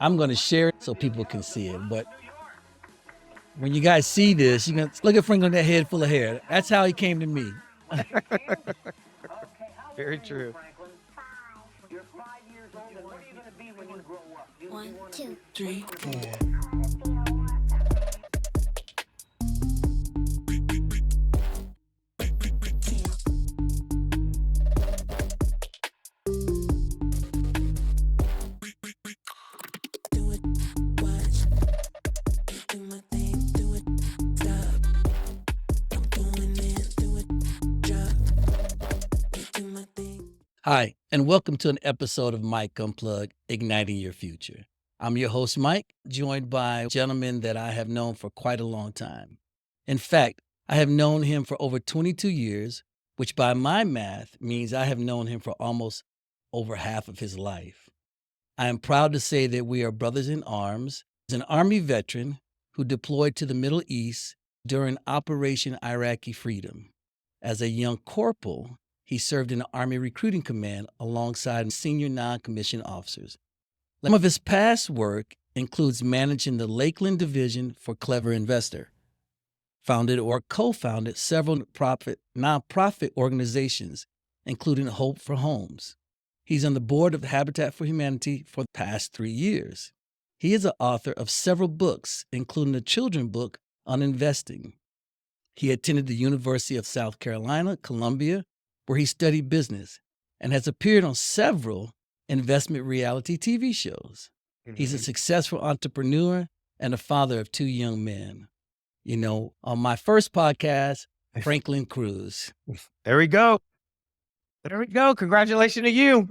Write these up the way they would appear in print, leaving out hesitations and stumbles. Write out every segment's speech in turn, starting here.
I'm going to share it so people can see it. But when you guys see this, you're going to look at Franklin, that head full of hair. That's how he came to me. Very true. One, two, three, four. Do it, watch. Do my thing, do it, stop. I'm going in, do it, drop. Do my thing. Hi, and welcome to an episode of Mike Unplugged, Igniting Your Future. I'm your host, Mike, joined by a gentleman that I have known for quite a long time. In fact, I have known him for over 22 years, which by my math means I have known him for almost over half of his life. I am proud to say that we are brothers in arms. He's an Army veteran who deployed to the Middle East during Operation Iraqi Freedom. As a young corporal, he served in the Army Recruiting Command alongside senior non-commissioned officers. Some of his past work includes managing the Lakeland Division for Clever Investor, founded or co-founded several nonprofit organizations, including Hope for Homes. He's on the board of Habitat for Humanity for the past 3 years. He is the author of several books, including a children's book on investing. He attended the University of South Carolina, Columbia, where he studied business and has appeared on several investment reality TV shows. He's a successful entrepreneur and a father of 2 young men. You know, on my first podcast, Franklin Cruz. There we go. There we go. Congratulations to you.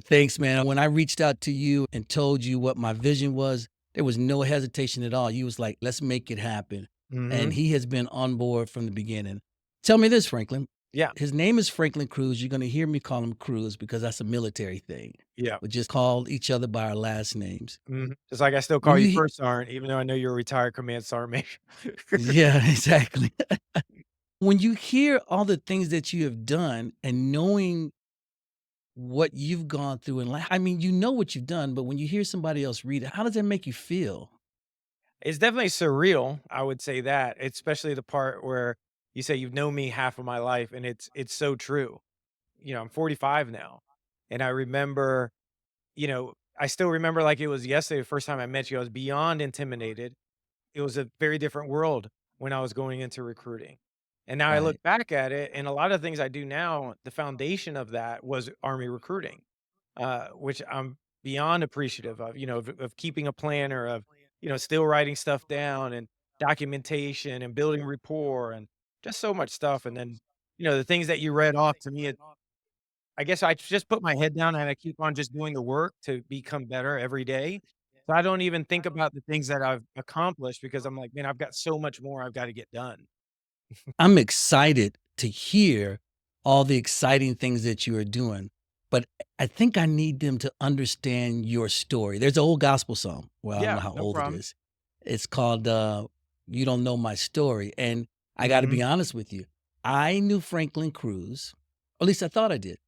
Thanks, man. When I reached out to you and told you what my vision was, there was no hesitation at all. You was like, let's make it happen. And he has been on board from the beginning. Tell me this, Franklin. Yeah. His name is Franklin Cruz. You're going to hear me call him Cruz because that's a military thing. Yeah. We just call each other by our last names. Just like I still call When you you First Sergeant, even though I know you're a retired Command Sergeant Major. Yeah, exactly. When you hear all the things that you have done and knowing what you've gone through in life, I mean, you know what you've done, but when you hear somebody else read it, how does that make you feel? It's definitely surreal, I would say that, especially the part where you say you've known me half of my life, and it's so true. You know, I'm 45 now, and I remember, I still remember like it was yesterday, the first time I met you. I was beyond intimidated. It was a very different world when I was going into recruiting. And now I look Right. back at it, and a lot of things I do now, the foundation of that was Army recruiting, which I'm beyond appreciative of, of keeping a planner, of, still writing stuff down and documentation and building rapport and just so much stuff. And then, the things that you read off to me, I guess I just put my head down and I keep on just doing the work to become better every day. So I don't even think about the things that I've accomplished because I'm like, man, I've got so much more I've got to get done. I'm excited to hear all the exciting things that you are doing, but I think I need them to understand your story. There's an old gospel song. Well, I don't know Yeah, how no old it problem. is. It's called You Don't Know My Story. And I got to Mhm. be honest with you. I knew Franklin Cruz, or at least I thought I did,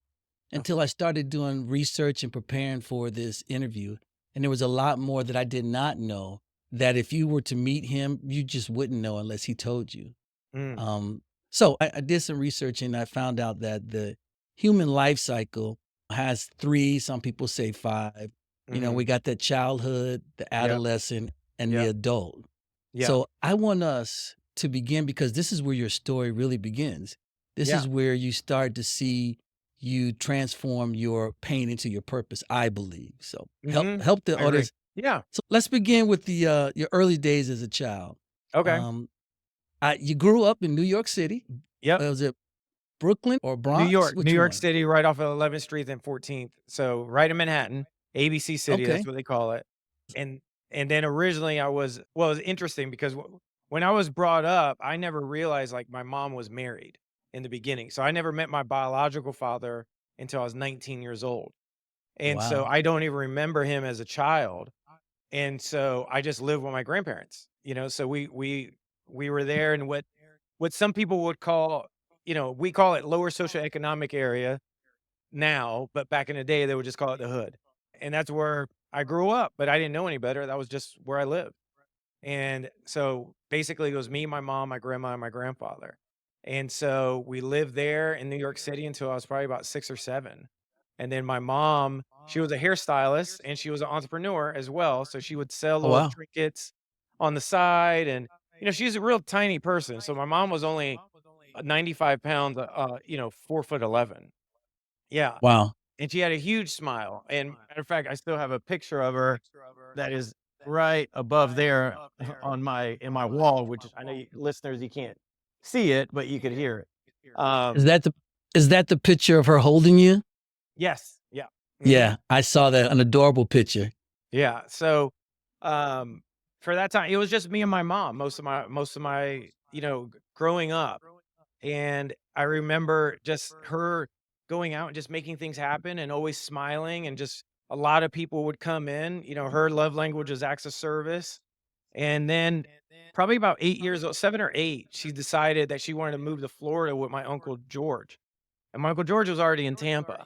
until I started doing research and preparing for this interview. And there was a lot more that I did not know that if you were to meet him, you just wouldn't know unless he told you. Mm, So I did some research and I found out that the human life cycle has 3, some people say 5. You know, mhm. we got that childhood, the Yep, adolescent, and the yep, adult. yeah, So I want us to begin because this is where your story really begins. This yeah. is where you start to see you transform your pain into your purpose, I believe. So help Mhm. help the I agree. audience. Yeah. So let's begin with the your early days as a child. Okay. Um, you grew up in New York City. Yep. Was it Brooklyn or New Bronx? York, New Which York one? City, right off of 11th Street and 14th. So right in Manhattan, ABC City, that's Okay. what they call it. And and then originally it was interesting because when I was brought up, I never realized like my mom was married in the beginning. So I never met my biological father until I was 19 years old. And so Wow. I don't even remember him as a child. And so I just lived with my grandparents, so we were there in what some people would call, we call it lower socioeconomic area now, but back in the day they would just call it the hood. And that's where I grew up, but I didn't know any better. That was just where I lived. And so basically it was me, my mom, my grandma, and my grandfather. And so we lived there in New York City until I was probably about 6 or 7. And then my mom, she was a hairstylist and she was an entrepreneur as well. So she would sell Oh, little wow. trinkets on the side. And, she's a real tiny person. So my mom was only 95 pounds, 4'11". Yeah. Wow. And she had a huge smile. And matter of fact, I still have a picture of her that is right above there on my wall, which I know listeners, you can't see it, but you could hear it. Is that the is that the picture of her holding you? Yes. Yeah. Mhm. Yeah, I saw that, an adorable picture. Yeah. So, um, for that time, it was just me and my mom most of my, growing up. And I remember just her going out and just making things happen and always smiling, and just a lot of people would come in. Her love language is acts of service. And then probably about 8 years old, 7 or 8, she decided that she wanted to move to Florida with my Uncle George. And my Uncle George was already in Tampa.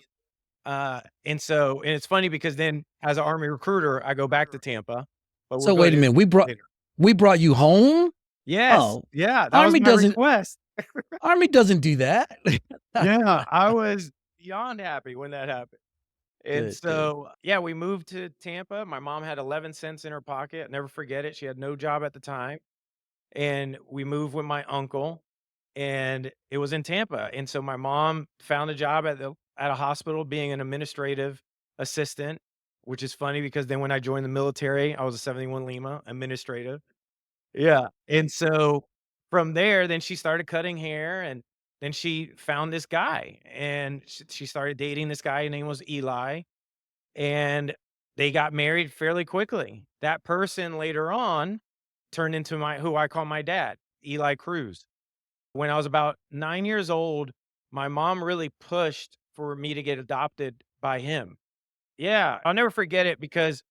And it's funny because then as an Army recruiter, I go back to Tampa, but we'll So go wait a to minute, later. we brought you home? Yes. Oh, Yeah. That was Army my doesn't request. Army doesn't do that. Yeah. I was beyond happy when that happened. And Good, good. so, yeah, we moved to Tampa. My mom had 11 cents in her pocket. Never forget it. She had no job at the time. And we moved with my uncle, and it was in Tampa. And so my mom found a job at a hospital being an administrative assistant, which is funny because then when I joined the military, I was a 71 Lima administrative. Yeah. And so from there, then she started cutting hair, and then she found this guy, and she started dating this guy. His name was Eli, and they got married fairly quickly. That person later on turned into who I call my dad, Eli Cruz. When I was about 9 years old, my mom really pushed for me to get adopted by him. Yeah, I'll never forget it because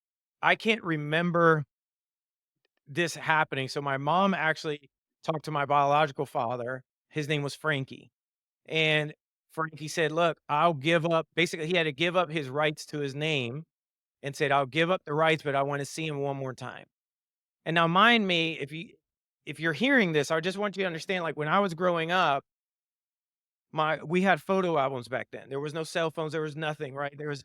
I can't remember this happening. So my mom actually talked to my biological father. His name was Frankie. And Frankie said, "Look, I'll give up." Basically, he had to give up his rights to his name and said, "I'll give up the rights, but I want to see him one more time." And now mind me, if you're hearing this, I just want you to understand, like when I was growing up, we had photo albums back then. There was no cell phones, there was nothing, right? There was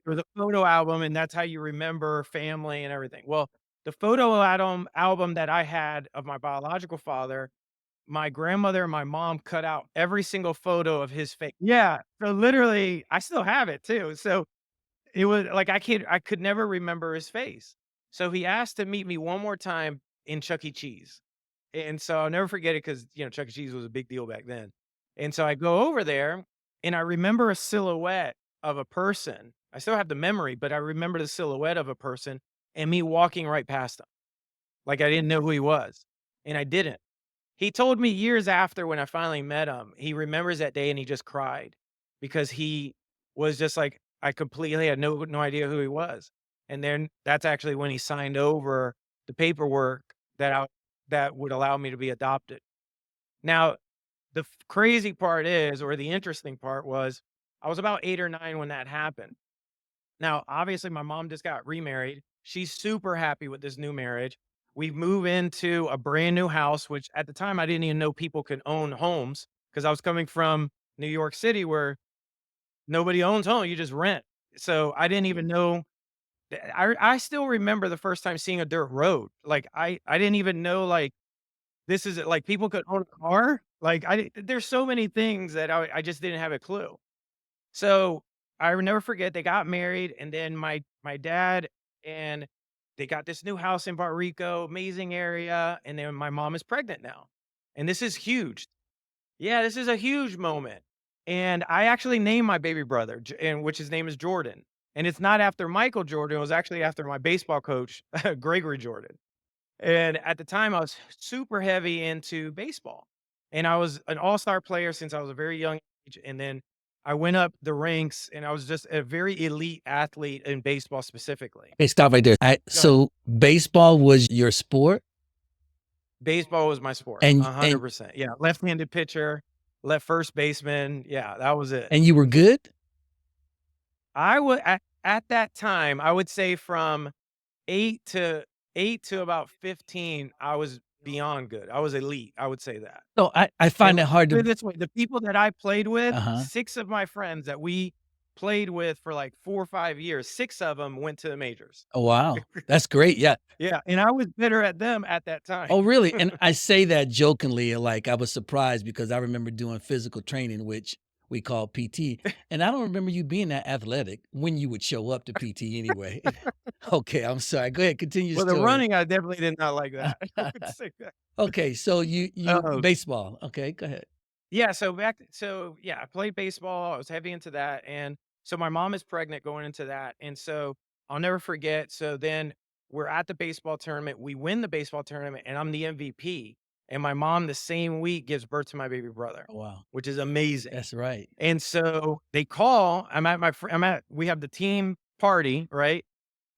a photo album, and that's how you remember family and everything. Well, the photo album that I had of my biological father, my grandmother and my mom cut out every single photo of his face. Yeah. So literally, I still have it too. So it was like I could never remember his face. So he asked to meet me one more time in Chuck E. Cheese. And so I'll never forget it because, Chuck E. Cheese was a big deal back then. And so I go over there, and I remember a silhouette of a person. I still have the memory, but I remember the silhouette of a person and me walking right past him. Like I didn't know who he was. And I didn't. He told me years after when I finally met him, he remembers that day and he just cried because he was just like, I completely had no idea who he was. And then that's actually when he signed over the paperwork that would allow me to be adopted. Now, the crazy part is, or the interesting part was, I was about 8 or 9 when that happened. Now, obviously, my mom just got remarried. She's super happy with this new marriage. We move into a brand new house, which at the time I didn't even know people could own homes because I was coming from New York City where nobody owns home, you just rent. So I didn't even know. I still remember the first time seeing a dirt road. Like I didn't even know like this is like people could own a car. Like there's so many things that I just didn't have a clue. So, I will never forget, they got married, and then my dad and they got this new house in Puerto Rico, amazing area, and then my mom is pregnant now, and this is huge. Yeah, this is a huge moment, and I actually named my baby brother, and which his name is Jordan, and it's not after Michael Jordan, it was actually after my baseball coach, Gregory Jordan. And at the time, I was super heavy into baseball, and I was an all-star player since I was a very young age, and then I went up the ranks, and I was just a very elite athlete in baseball specifically. Okay, stop right there. Go ahead. So baseball was your sport, Baseball was my sport, and 100%. Yeah, left-handed pitcher, left first baseman. Yeah, that was it. and you were good? I would at that time, I would say from 8 to 8 to about 15, I was beyond good. I was elite, I would say that. So I And find it hard put to. it this way, the people that I played with, Uh-huh. 6 of my friends that we played with for, like, 4 or 5 years, 6 of them went to the majors. Oh, wow. That's great. Yeah. Yeah, and I was better at them at that time. Oh, really? And I say that jokingly, like I was surprised because I remember doing physical training, which we call PT, and I don't remember you being that athletic when you would show up to PT anyway. Okay, I'm sorry. Go ahead, continue your Well, the story. running, I definitely did not like that. I would say that. Okay, so you Um, baseball. Okay, go ahead. yeah, so yeah, I played baseball, I was heavy into that, and so my mom is pregnant going into that, and so I'll never forget, so then we're at the baseball tournament, we win the baseball tournament, and I'm the MVP, and my mom the same week gives birth to my baby brother, Oh, wow. which is amazing. That's right. And so they call, we have the team party, right?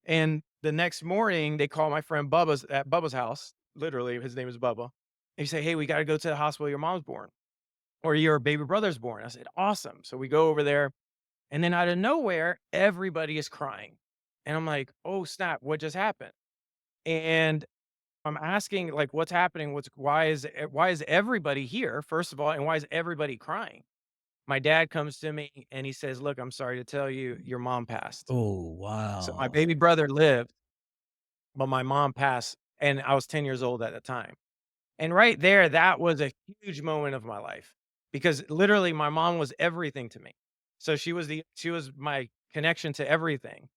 And the next morning, they call my friend Bubba's at Bubba's house. Literally, his name is Bubba. They say, "Hey, we got to go to the hospital. Your mom's born, or your baby brother's born." I said, "Awesome." So we go over there, and then out of nowhere, everybody is crying, and I'm like, "Oh snap! What just happened?" And I'm asking, like, "What's happening? Why is everybody here? First of all, and why is everybody crying?" My dad comes to me and he says, "Look, I'm sorry to tell you, your mom passed." Oh, So my wow. baby brother lived, but my mom passed, and I was 10 years old at the time. And right there, that was a huge moment of my life because literally my mom was everything to me. So she was my connection to everything.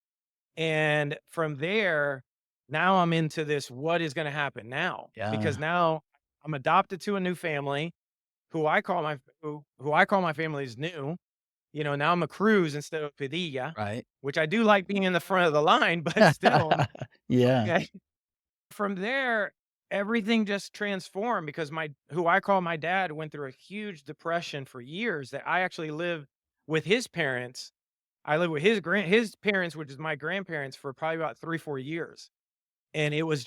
And from there, now I'm into this what is going to happen now? Yeah, Because now I'm adopted to a new family who I call my family's new. You know, now I'm a Cruz instead of Padilla, right. which I do like being in the front of the line, but still, Yeah, okay. From there, everything just transformed because my who I call my dad went through a huge depression for years that I actually lived with his parents. I lived with his parents, which is my grandparents, for probably about 3, 4 years. And it was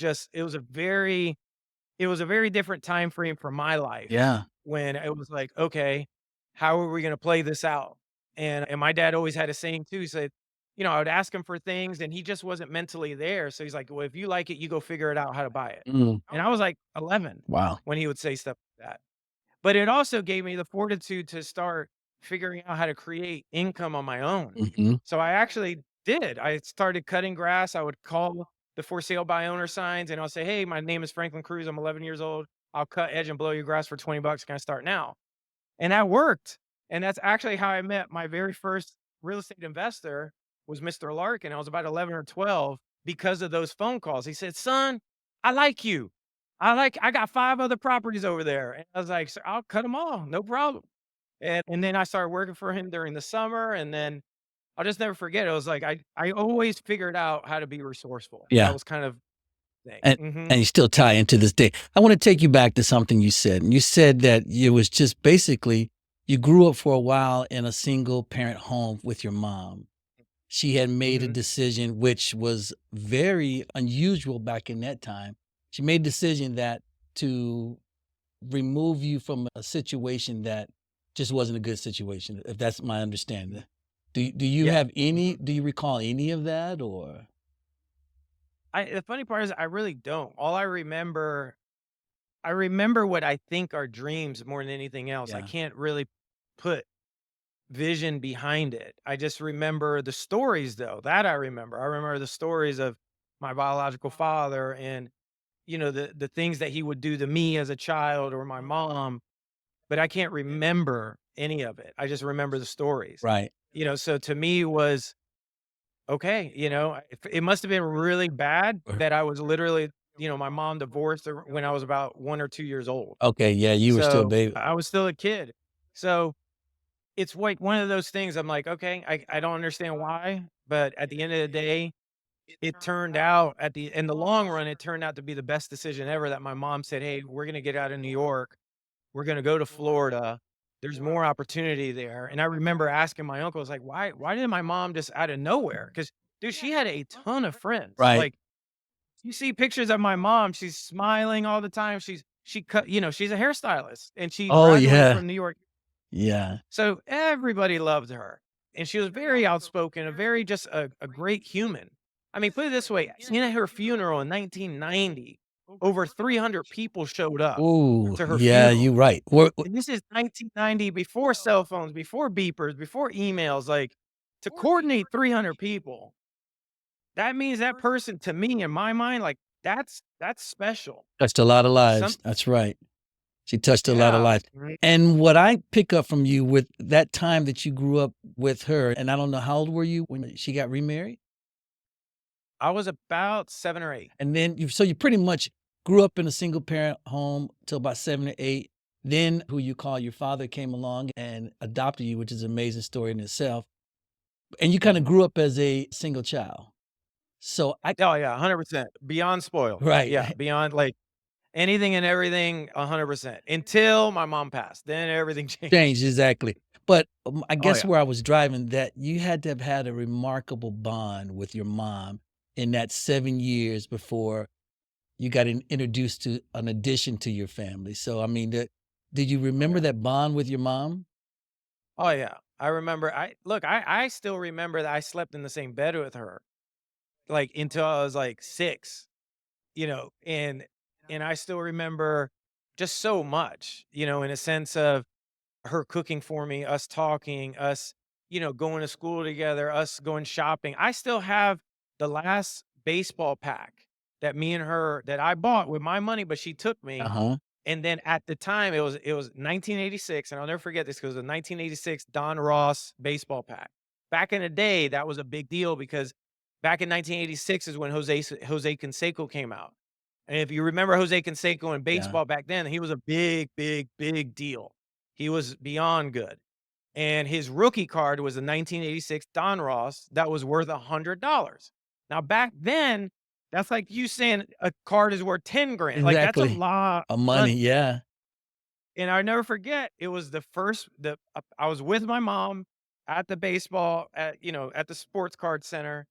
a very different time frame for my life yeah. when it was like, "Okay, how are we gonna play this out?" And my dad always had a saying too, he said, you know, I would ask him for things and he just wasn't mentally there, so he's like, "Well, if you like it, you go figure it out how to buy it." Mm, And I was like 11 wow. when he would say stuff like that. But it also gave me the fortitude to start figuring out how to create income on my own. Mhm. So I actually did. I started cutting grass. I would call the for sale by owner signs and I'll say, "Hey, my name is Franklin Cruz. I'm 11 years old. I'll cut edge and blow your grass for 20 bucks. Can I start now?" And that worked. And that's actually how I met my very first real estate investor was Mr. Larkin. I was about 11 or 12 because of those phone calls. He said, "Son, I like you. I got 5 other properties over there." And I was like, "Sir, I'll cut them all. No problem." And then I started working for him during the summer. And then I'll just never forget. It was like, I always figured out how to be resourceful. That Yeah. was kind of thing. And Mhm. and you still tie into this day. I wanna take you back to something you said, and you said that it was just basically you grew up for a while in a single parent home with your mom. She had made a Mhm. decision which was very unusual back in that time. She made a decision that to remove you from a situation that just wasn't a good situation, if that's my understanding. Do you Yeah. have any Mhm. do you recall any of that or. The funny part is I really don't. All I remember what I think are dreams more than anything else. I Yeah, can't really put vision behind it. I just remember the stories though. That I remember. I remember the stories of my biological father and you know the things that he would do to me as a child or my mom, but I can't remember any of it. I just remember the stories. right. You know, so to me it was okay, you know, it must have been really bad that I was literally, you know, my mom divorced her when I was about 1 or 2 years old. Okay, yeah, you were still a So, baby. I was still a kid. So, it's like one of those things I'm like, "Okay, I don't understand why," but at the end of the day, it turned out in the long run, it turned out to be the best decision ever that my mom said, "Hey, we're gonna get out of New York. We're gonna go to Florida. There's more opportunity there." And I remember asking my uncle, I was like, "Why did my mom just out of nowhere?" Because dude, she had a ton of friends. Right. Like, you see pictures of my mom, she's smiling all the time. She cut you know, she's a hairstylist, and she Oh, graduated yeah. from New York. Yeah. So everybody loved her. and she was very outspoken, a very just a great human. I mean, put it this way, in her funeral in 1990, over 300 people showed up Ooh, to her yeah, funeral. you're right. And this is 1990, before cell phones, before beepers, before emails, like, to coordinate 300 people, that means that person, to me, in my mind, like, that's special. Touched a lot of Some lives. That's right. She touched a lot of Yeah. lives. And what I pick up from you with that time that you grew up with her, and I don't know, how old were you when she got remarried? I was about 7 or 8. And then you pretty much grew up in a single parent home till about 7 or 8. Then who you call your father came along and adopted you, which is an amazing story in itself. And you kinda Mhm. grew up as a single child. So I Oh, yeah, 100%. Beyond spoiled. Right. Yeah, beyond, like, anything and everything, 100%, until my mom passed, then everything changed. Changed, exactly. But, I Oh, guess yeah. where I was driving, that you had to have had a remarkable bond with your mom in that 7 years before you got introduced to an addition to your family. So, I mean, did you Oh, remember yeah. that bond with your mom? Oh, yeah. I remember I still remember that I slept in the same bed with her, like, until I was, like, 6, and I still remember just so much, in a sense of her cooking for me, us talking, us, going to school together, us going shopping. I still have the last baseball pack that I bought with my money, but she took me. Uh-huh. And then at the time, it was 1986, and I'll never forget this because it was a 1986 Don Ross baseball pack. Back in the day, that was a big deal because back in 1986 is when Jose Canseco came out. And if you remember Jose Canseco in Yeah. baseball back then, he was a big, big, big deal. He was beyond good. And his rookie card was a 1986 Don Ross that was worth $100. Now, back then, that's like you saying a card is worth 10 grand. Like, that's a Exactly. lot A of money, money. yeah. And I never forget, it was I was with my mom at the baseball at the sports card center.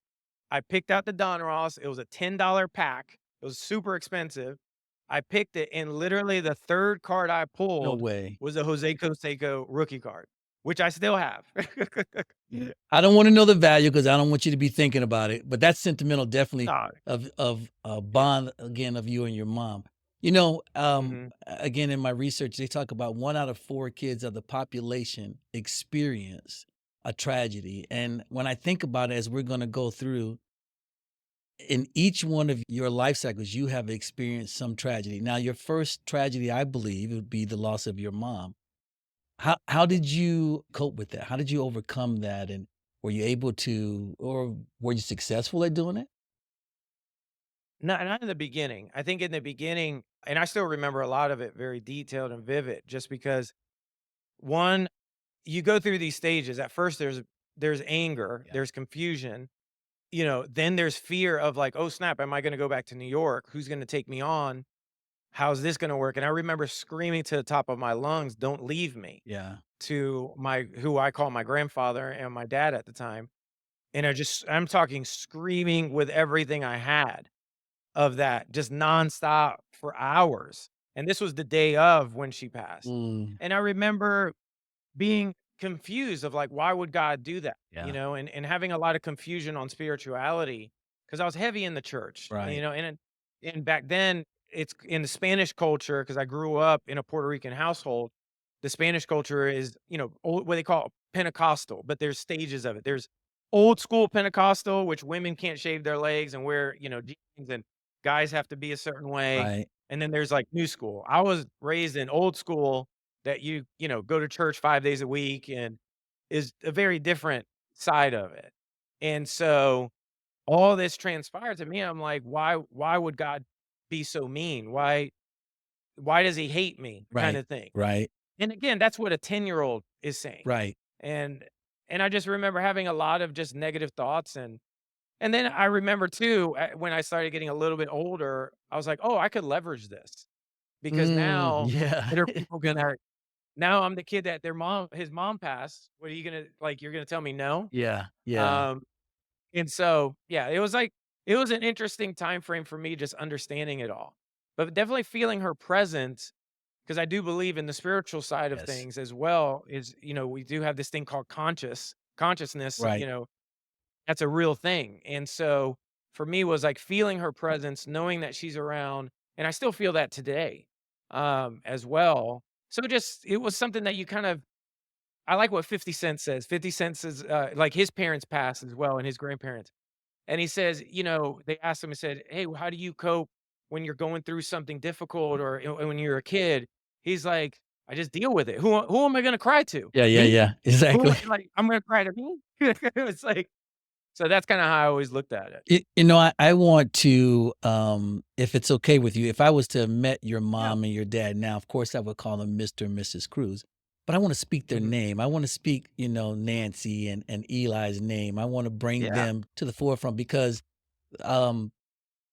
I picked out the Don Ross. It was a $10 pack. It was super expensive. I picked it, and literally the 3rd card I No pulled way. was a Jose Canseco rookie card, which I still have. Yeah. I don't wanna know the value because I don't want you to be thinking about it, but that's sentimental definitely Nah. of a Yeah. bond again of you and your mom. Mhm. Again, in my research, they talk about 1 out of 4 kids of the population experience a tragedy, and when I think about it, as we're gonna go through, in each one of your life cycles, you have experienced some tragedy. Now, your first tragedy, I believe, would be the loss of your mom. How did you cope with that? How did you overcome that, and were you able to or were you successful at doing it? Not in the beginning. I think in the beginning, and I still remember a lot of it very detailed and vivid just because, one, you go through these stages. At first, there's anger, Yeah. there's confusion, then there's fear of like, "Oh, snap, am I gonna go back to New York? Who's gonna take me on? How's this gonna work?" And I remember screaming to the top of my lungs, "Don't leave me," Yeah. to my who I call my grandfather and my dad at the time. And I'm talking screaming with everything I had of that, just nonstop for hours. And this was the day of when she passed. Mm, And I remember being confused of like, why would God do that? yeah. And having a lot of confusion on spirituality because I was heavy in the church, Right. and back then it's in the Spanish culture because I grew up in a Puerto Rican household. The Spanish culture is, what they call Pentecostal, but there's stages of it. There's old school Pentecostal, which women can't shave their legs and wear, jeans, and guys have to be a certain way. Right. And then there's like new school. I was raised in old school that go to church 5 days a week and is a very different side of it. And so all this transpired to me. I'm like, why would God be so mean? Why does he hate me? Kind Right. of thing. Right. And again, that's what a 10-year-old is saying. Right. And and I just remember having a lot of just negative thoughts, and then I remember too when I started getting a little bit older, I was like, "Oh, I could leverage this because Mm, now yeah. what are people gonna now I'm the kid that his mom passed. What are you gonna like, you're gonna tell me no?" Yeah. Yeah. Um, and so, yeah, it was an interesting time frame for me just understanding it all. But definitely feeling her presence because I do believe in the spiritual side of Yes. things as well is, we do have this thing called conscious. consciousness, Right. that's a real thing. And so for me was like feeling her presence, knowing that she's around, and I still feel that today, as well. So just it was something that you kind of I like what 50 Cent says. 50 Cent says, like his parents passed as well and his grandparents. And he says, they asked him and said, "Hey, how do you cope when you're going through something difficult or when you're a kid?" He's like, "I just deal with it. Who am I going to cry to? Yeah, yeah, Me? yeah. Who am Exactly. I, like I'm going to cry to me?" It's like so that's kind of how I always looked at it. I want to, if it's okay with you, if I was to have met your Yeah. mom and your dad now, of course, I would call them Mr. and Mrs. Cruz, but I want to speak their Mhm. name. I want to speak, Nancy and Eli's name. I want to bring Yeah. them to the forefront because, um,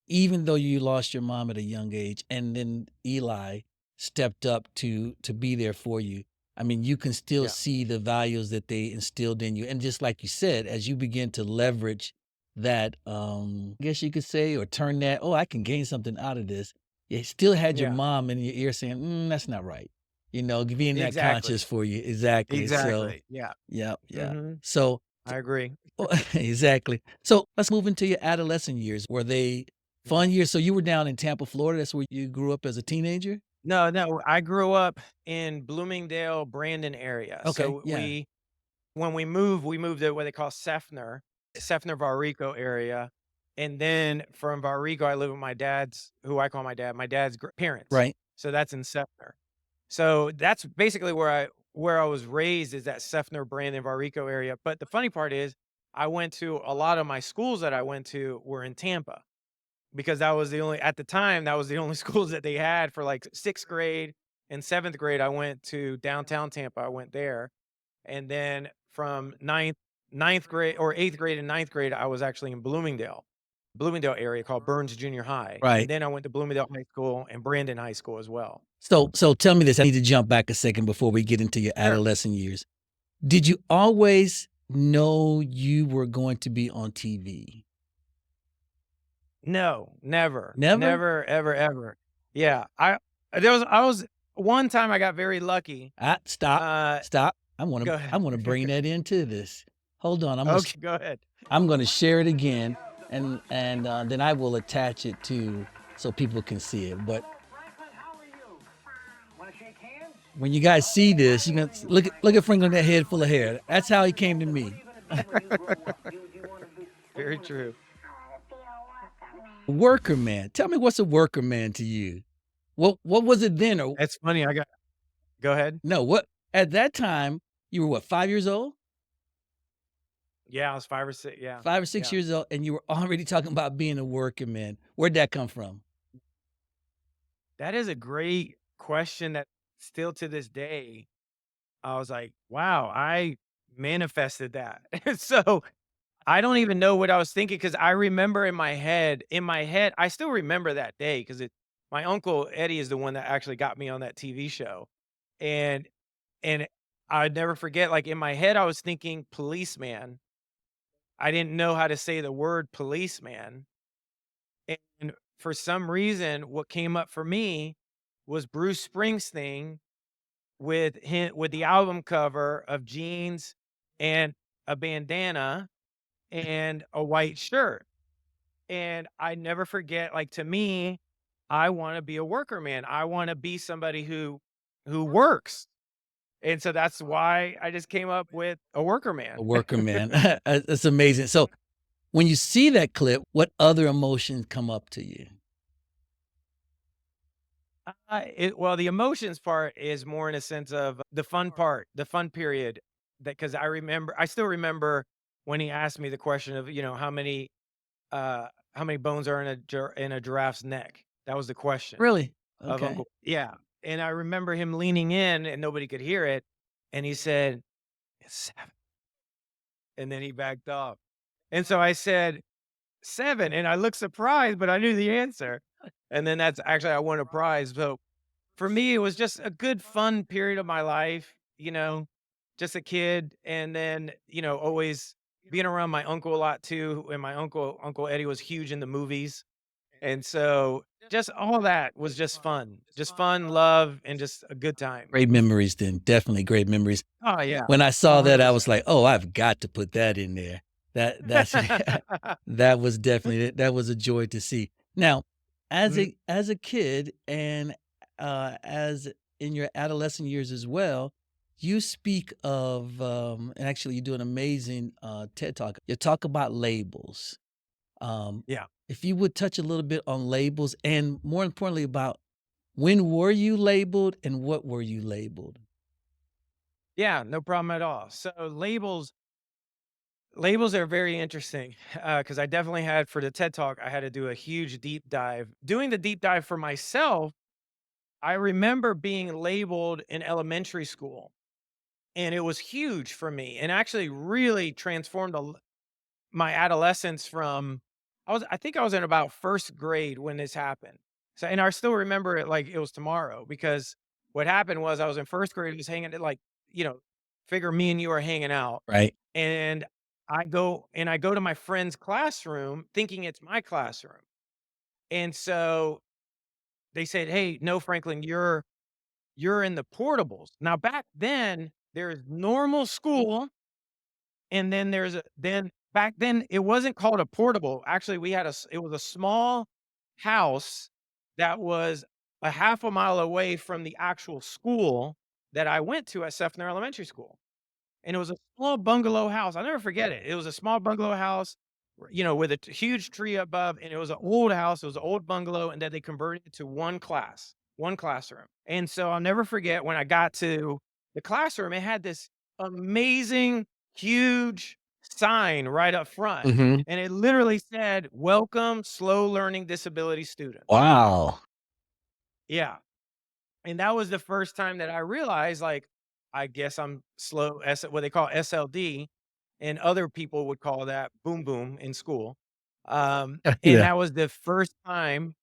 even though you lost your mom at a young age and then Eli stepped up to be there for you, I mean, you can still Yeah. see the values that they instilled in you. And just like you said, as you begin to leverage that, I guess you could say, or turn that, oh, I can gain something out of this. You still had your Yeah. mom in your ear saying, that's not right. Being that conscious Exactly. for you. Exactly. So, Exactly. Yeah. yeah, yeah. Mhm. So, I agree. oh, exactly. So let's move into your adolescent years. Were they fun years? So you were down in Tampa, Florida. That's where you grew up as a teenager? No, no, I grew up in Bloomingdale, Brandon area. Okay. So Yeah. when we moved to what they call Seffner Valrico area. And then from Valrico, I live with who I call my dad's parents. Right. So that's in Seffner. So that's basically where I was raised is that Seffner, Brandon, Valrico area. But the funny part is I went to a lot of my schools that I went to were in Tampa because that was the only at the time, that was the only schools that they had for, like, 6th grade and 7th grade, I went to downtown Tampa, I went there, and then from ninth grade or 8th grade and ninth grade, I was actually in Bloomingdale area called Burns Junior High, and Right. then I went to Bloomingdale High School and Brandon High School as well. So tell me this. I need to jump back a second before we get into your Sure. adolescent years. Did you always know you were going to be on TV? No, never, Never? never, ever, ever. Yeah, I was one time I got very lucky, Stop. uh Stop. Go I ahead. want to bring that into this. Hold on. Okay, go ahead. I'm gonna share it again, and then I will attach it to so people can see it. But when you guys see this, you can look at Franklin that head full of hair. That's how he came to me. Very true. Worker man. Tell me what's a worker man to you? What was it then? Or It's funny, go ahead. no, what at that time you were what, 5 years old? Yeah, I was 5 or 6, yeah, 5 or 6 yeah. years old, and you were already talking about being a working man. Where'd that come from? That is a great question that still to this day, I was like, "Wow, I manifested that." So, I don't even know what I was thinking because I remember in my head, I still remember that day because my uncle Eddie is the one that actually got me on that TV show, and and I'd never forget, like, in my head, I was thinking policeman. I didn't know how to say the word policeman. And for some reason, what came up for me was Bruce Springsteen with the album cover of jeans and a bandana and a white shirt. And I never forget, like to me, I want to be a worker man. I want to be somebody who works. And so that's why I just came up with a worker A man. worker man. That's amazing. So when you see that clip, what other emotions come up to you? Well, the emotions part is more in a sense of the fun part, the fun period. That because I still remember when he asked me the question of, how many bones are in a giraffe's neck. That was the question Really? of Okay. Uncle. Yeah, and I remember him leaning in, and nobody could hear it, and he said, "It's 7," and then he backed off, and so I said 7, and I looked surprised, but I knew the answer, and then that's actually I won a prize. So for me, it was just a good fun period of my life, just a kid, and then, always being around my uncle a lot too, and my Uncle Eddie was huge in the movies, And so just all that was just fun, love, and just a good time. Great memories then, definitely great memories. Oh yeah, When I oh, saw that, I 100%. was like, "Oh, I've got to put that in there." That's that was definitely that was a joy to see. Now, Mhm. as a kid and, as in your adolescent years as well, you speak of, and actually you do an amazing, TED Talk. You talk about labels. Um, Yeah. if you would touch a little bit on labels and more importantly about when were you labeled and what were you labeled? Yeah, no problem at all. So labels are very interesting, because I definitely had for the TED Talk, I had to do a huge deep dive. Doing the deep dive for myself, I remember being labeled in elementary school, and it was huge for me and actually really transformed my adolescence from I think I was in about 1st grade when this happened. So and I still remember it like it was tomorrow because what happened was I was in 1st grade, was hanging like, you know, figure me and you are hanging out, Right? and I go to my friend's classroom thinking it's my classroom. And so they said, "Hey, no, Franklin, you're in the portables." Now back then, there's normal school, and then then back then, it wasn't called a portable. Actually, it was a small house that was a half a mile away from the actual school that I went to at Sefner Elementary School. And it was a small bungalow house. I'll never forget it. It was a small bungalow house, with a huge tree above, and it was an old house. It was an old bungalow, and then they converted it to one classroom. And so I'll never forget when I got to the classroom, it had this amazing, huge sign right up front. Mhm. And it literally said, "Welcome, slow learning disability students." Wow. Yeah. And that was the first time that I realized, like, I guess I'm what they call SLD, and other people would call that boom boom in school. And Yeah. that was the first time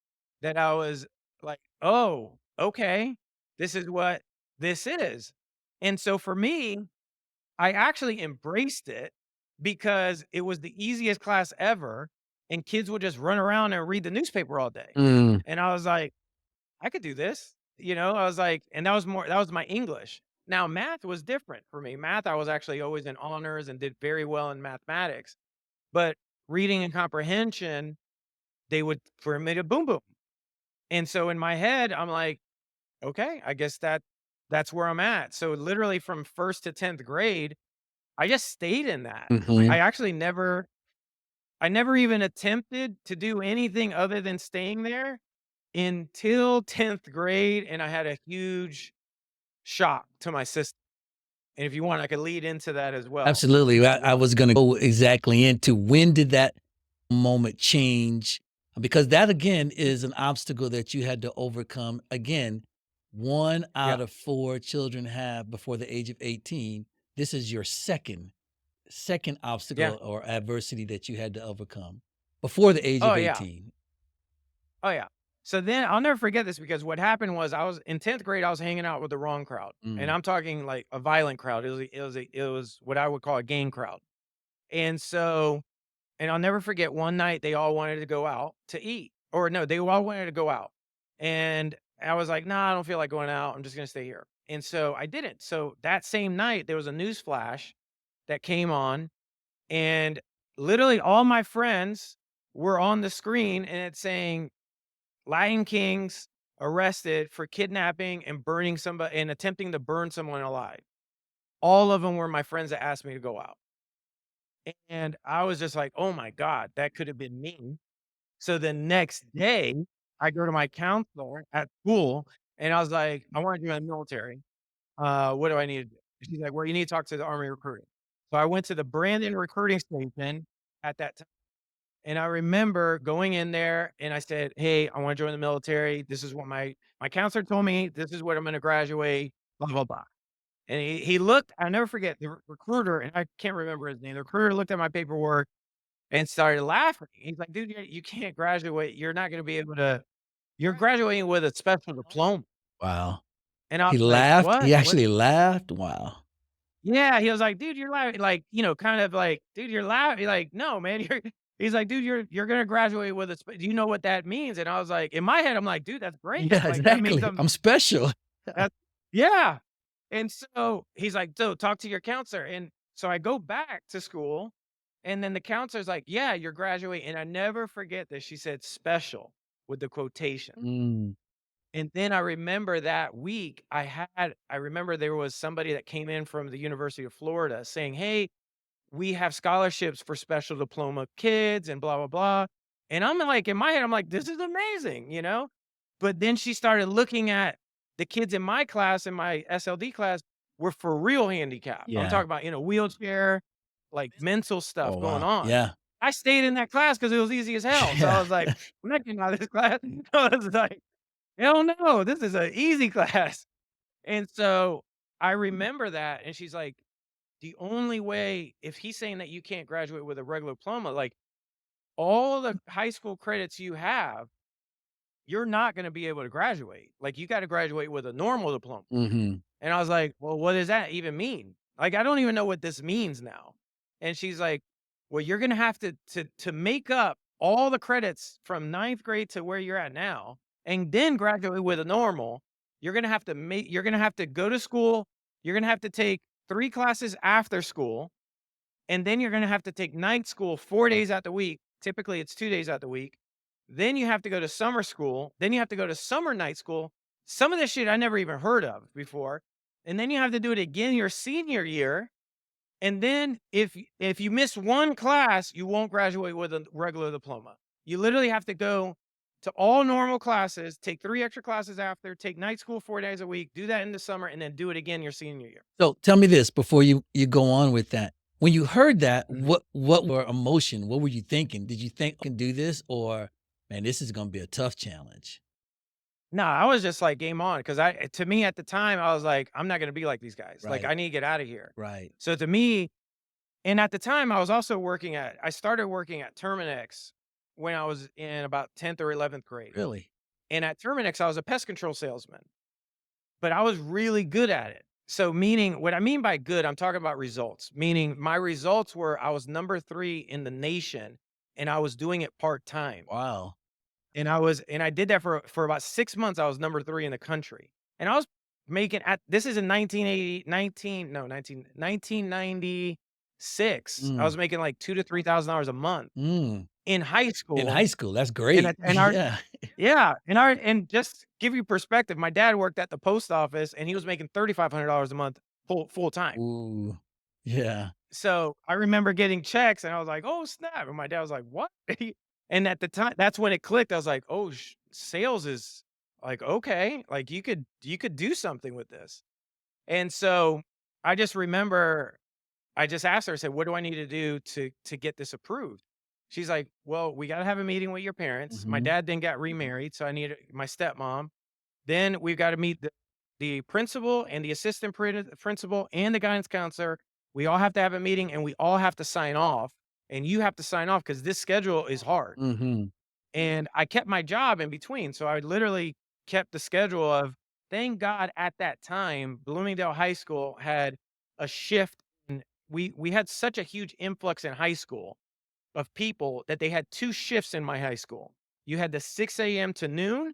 that I was like, "Oh, okay. This is what this is." And so for me, I actually embraced it because it was the easiest class ever, and kids would just run around and read the newspaper all day. Mm. And I was like, I could do this, I was like, and that was my English. Now math was different for me. Math, I was actually always in honors and did very well in mathematics, but reading and comprehension, they would permit a boom boom. And so in my head, I'm like, okay, I guess that's where I'm at. So literally from 1st to 10th grade, I just stayed in that. I Mhm. actually I never even attempted to do anything other than staying there until 10th grade, and I had a huge shock to my system. And if you want, I could lead into that as well, Absolutely. if you I want. was gonna go exactly into when did that moment change? Because that again is an obstacle that you had to overcome. Again, 1 Yeah. out of 4 children have before the age of 18. This is your second Yeah. obstacle or adversity that you had to overcome before the age Oh, of yeah. 18. Oh, yeah. So then I'll never forget this because what happened was I was in 10th grade, I was hanging out with the wrong crowd. And Mm. I'm talking like a violent crowd. It was what I would call a gang crowd. And so, and I'll never forget one night they all wanted to go out to eat. Or no, they all wanted to go out. And I was like, nah, I don't feel like going out. I'm just gonna stay here. And so I didn't. So that same night there was a news flash that came on, and literally all my friends were on the screen, and it's saying Lion Kings arrested for kidnapping and burning somebody and attempting to burn someone alive. All of them were my friends that asked me to go out. And I was just like, "Oh my god, that could have been me." So the next day, I go to my counselor at school, and I was like, "I wanna join the military. What do I need to do?" She's like, "Well, you need to talk to the Army recruiting." So I went to the Brandon recruiting station at that time, and I remember going in there and I said, "Hey, I wanna join the military. This is what my counselor told me. This is what I'm gonna graduate, blah, blah, blah." And he looked, I'll never forget, the recruiter, and I can't remember his name. The recruiter looked at my paperwork and started laughing. He's like, "Dude, you can't graduate. You're not gonna be able to you're graduating with a special diploma." Wow. And I He was like, laughed? "What? He What?" actually laughed? Wow. Yeah, he was like, "Dude, you're laughing," like, kind of like, "Dude, you're laughing." Like, "No, man, you're." He's like, "Dude, you're gonna graduate with a do you know what that means?" And I was like, in my head, I'm like, "Dude, that's great. Yeah, Like, that means exactly. I'm special. that's yeah." And so he's like, "So talk to your counselor." And so I go back to school, and then the counselor's like, "Yeah, you're graduating." And I never forget that she said special with the quotation. Mm, And then I remember that week I remember there was somebody that came in from the University of Florida saying, "Hey, we have scholarships for special diploma kids and blah, blah, blah." And I'm like, in my head, I'm like, this is amazing, you know? But then she started looking at the kids in my class, in my SLD class, were for real handicapped. I'm yeah. talking about in a wheelchair, like mental stuff Oh, going wow. on. Yeah. I stayed in that class because it was easy as hell. So I Yeah. was like, I'm not getting out of this class. I was like, hell no, this is an easy class. And so I remember that. And she's like, the only way if he's saying that you can't graduate with a regular diploma, like, all the high school credits you have, you're not gonna be able to graduate. Like, you gotta graduate with a normal diploma. Mhm. And I was like, "Well, what does that even mean? Like, I don't even know what this means now." And she's like, "Well, you're gonna have to make up all the credits from ninth grade to where you're at now, and then graduate with a normal. You're gonna have to go to school, you're gonna have to take 3 classes after school, and then you're gonna have to take night school 4 days out the week. Typically, it's 2 days out the week. Then you have to go to summer school. Then you have to go to summer night school. Some of this shit I never even heard of before. And then you have to do it again your senior year. And then if you miss one class, you won't graduate with a regular diploma. You literally have to go to all normal classes, take 3 extra classes after, take night school 4 days a week, do that in the summer, and then do it again your senior year." So tell me this before you go on with that. When you heard that, Mhm. what were emotion? What were you thinking? Did you think I can do this, or man, this is going to be a tough challenge? No, I was just like, "Game on," because to me at the time, I was like, "I'm not gonna be like these guys. Like, Right. I need to get out of here." Right. So to me, and at the time, I started working at Terminex when I was in about 10th or 11th grade. Really? And at Terminex, I was a pest control salesman, but I was really good at it. So meaning what I mean by good, I'm talking about results, meaning my results were I was number 3 in the nation and I was doing it part-time. Wow. And I did that for about 6 months. I was number 3 in the country. And I was making at this is in 1980 19 no, 1996. I Mm. was making like 2 to $3,000 a month Mm. in high In school. high school, that's And great. our Yeah. yeah, and just to give you perspective, my dad worked at the post office and he was making $3,500 a month full time. Ooh. Yeah. So, I remember getting checks and I was like, "Oh, snap." And my dad was like, "What?" And at the time, that's when it clicked. I was like, "Oh, sales is like, okay, like you could do something with this." And so, I just remember I just asked her, I said, "What do I need to do to get this approved?" She's like, "Well, we gotta have a meeting with your parents." My Mhm. dad then got remarried, so I needed my stepmom. Then we've got to meet the principal and the assistant principal and the guidance counselor. We all have to have a meeting and we all have to sign off. And you have to sign off because this schedule is hard. Mhm. And I kept my job in between. So I literally kept the schedule of, thank God at that time, Bloomingdale High School had a shift. And we had such a huge influx in high school of people that they had 2 shifts in my high school. You had the 6 a.m. to noon,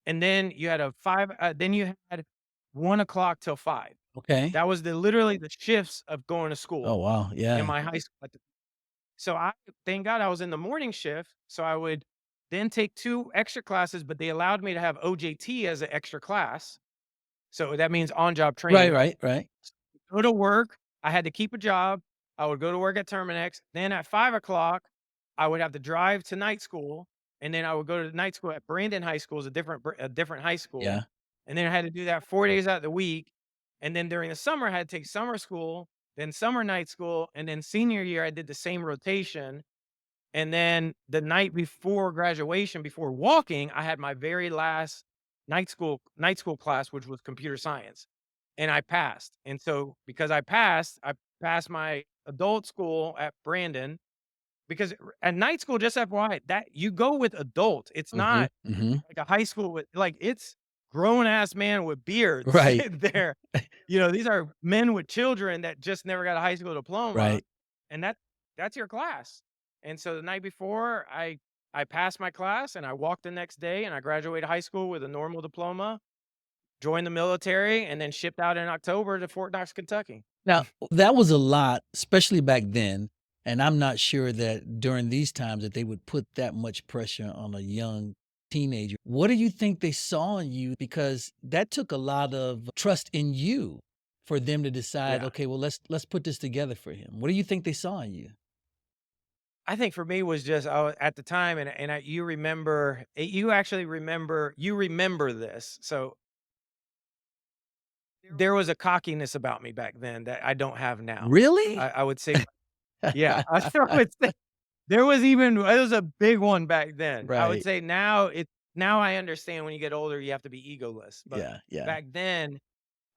and then you had a 5 then you had 1 o'clock till 5. Okay. That was literally the shifts of going to Oh, school wow. in Yeah. my high school so I thank God I was in the morning shift, so I would then take 2 extra classes, but they allowed me to have OJT as an extra class. So that means on-job Right, training. right, right. Go to work. I had to keep a job. I would go to work at Terminex. Then at 5 o'clock, I would have to drive to night school, and then I would go to night school at Brandon High School, is a different high school, Yeah. and then I had to do that 4 days out of the week, and then during the summer, I had to take summer school, then summer night school, and then senior year, I did the same rotation, and then the night before graduation, before walking, I had my very last night school class, which was computer science, and I passed. And so because I passed my adult school at Brandon because at night school, just FYI, that you go with adult. It's Mhm. not Mhm. like a high school with like it's grown ass man with beards Right. there. These are men with children that just never got a high school diploma, Right. and that's your class. And so the night before, I passed my class and I walked the next day and I graduated high school with a normal diploma, joined the military, and then shipped out in October to Fort Knox, Kentucky. Now, that was a lot, especially back then, and I'm not sure that during these times that they would put that much pressure on a young teenager. What do you think they saw in you? Because that took a lot of trust in you for them to decide, Yeah. okay, well, let's put this together for him. What do you think they saw in you? I think for me was just I was at the time, and you remember you actually remember this. So there was a cockiness about me back then that I don't have now. Really? I would say, yeah, I would say there was even it was a big one back then. I would Right. say now I understand when you get older you have to be egoless, but Yeah, yeah. back then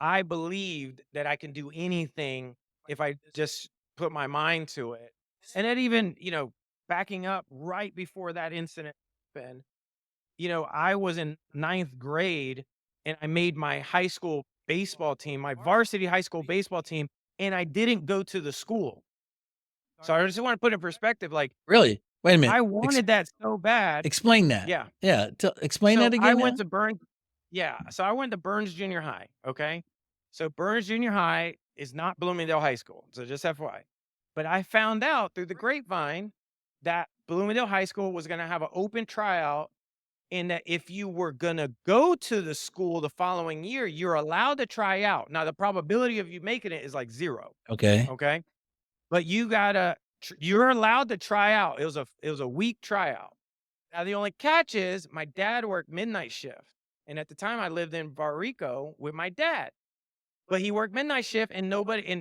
I believed that I can do anything if I just put my mind to it. And then even, backing up right before that incident happened, I was in ninth grade and I made my high school baseball team, my varsity high school baseball team, and I didn't go to the school. So I just want to put in perspective, like Really? Wait a minute. I wanted that so bad. Explain that. Yeah. Yeah, explain So that I again went now. to Burns yeah, so I went to Burns Junior High, okay? So Burns Junior High is not Bloomingdale High School, so just FYI. But I found out through the grapevine that Bloomingdale High School was gonna have an open tryout, and that if you were gonna go to the school the following year, you're allowed to try out. Now, the probability of you making it is like 0, Okay. okay? But you're allowed to try out. It was a week tryout. Now, the only catch is my dad worked midnight shift. And at the time I lived in Barrico with my dad, but he worked midnight shift and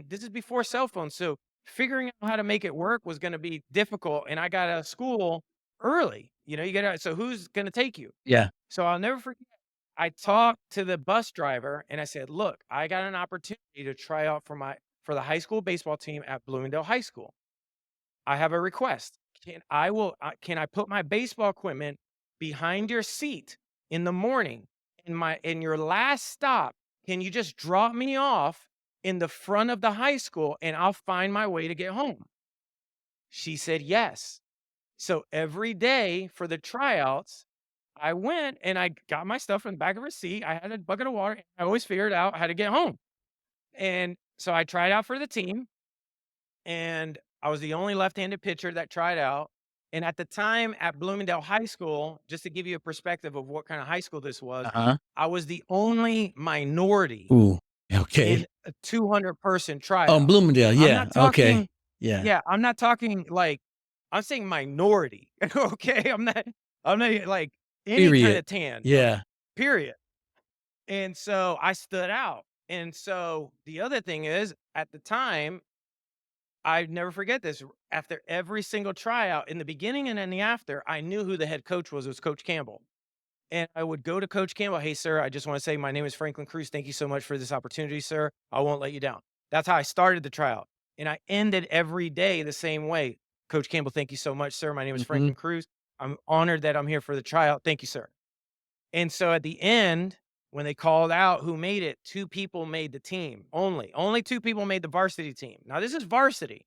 this is before cell phones. So figuring out how to make it work was going to be difficult. And I got out of school early, you get out. So who's going to take you? Yeah. So I'll never forget. I talked to the bus driver and I said, look, I got an opportunity to try out for the high school baseball team at Bloomingdale High School. I have a request. Can I put my baseball equipment behind your seat in the morning? In your last stop, can you just drop me off in the front of the high school and I'll find my way to get home? She said yes. So every day for the tryouts, I went and I got my stuff in the back of her seat. I had a bucket of water. I always figured out how to get home. And so I tried out for the team. And I was the only left-handed pitcher that tried out. And at the time at Bloomingdale High School, just to give you a perspective of what kind of high school this was, Uh-huh. I was the only minority Ooh, okay. in a 200-person Oh, in tryout. Bloomingdale, I'm yeah, not okay. talking Yeah. yeah, I'm not talking like I'm saying minority, okay? I'm not like any kind Period. of tan, Yeah. period. And so I stood out. And so the other thing is, at the time, I never forget this. After every single tryout, in the beginning and in the after, I knew who the head coach was. It was Coach Campbell. And I would go to Coach Campbell, "Hey, sir, I just want to say my name is Franklin Cruz. Thank you so much for this opportunity, sir. I won't let you down." That's how I started the tryout. And I ended every day the same way. "Coach Campbell, thank you so much, sir. My name is Mhm. Franklin Cruz. I'm honored that I'm here for the tryout. Thank you, sir." And so at the end, when they called out who made it, two people made the team. Only two people made the varsity team. Now, this is varsity.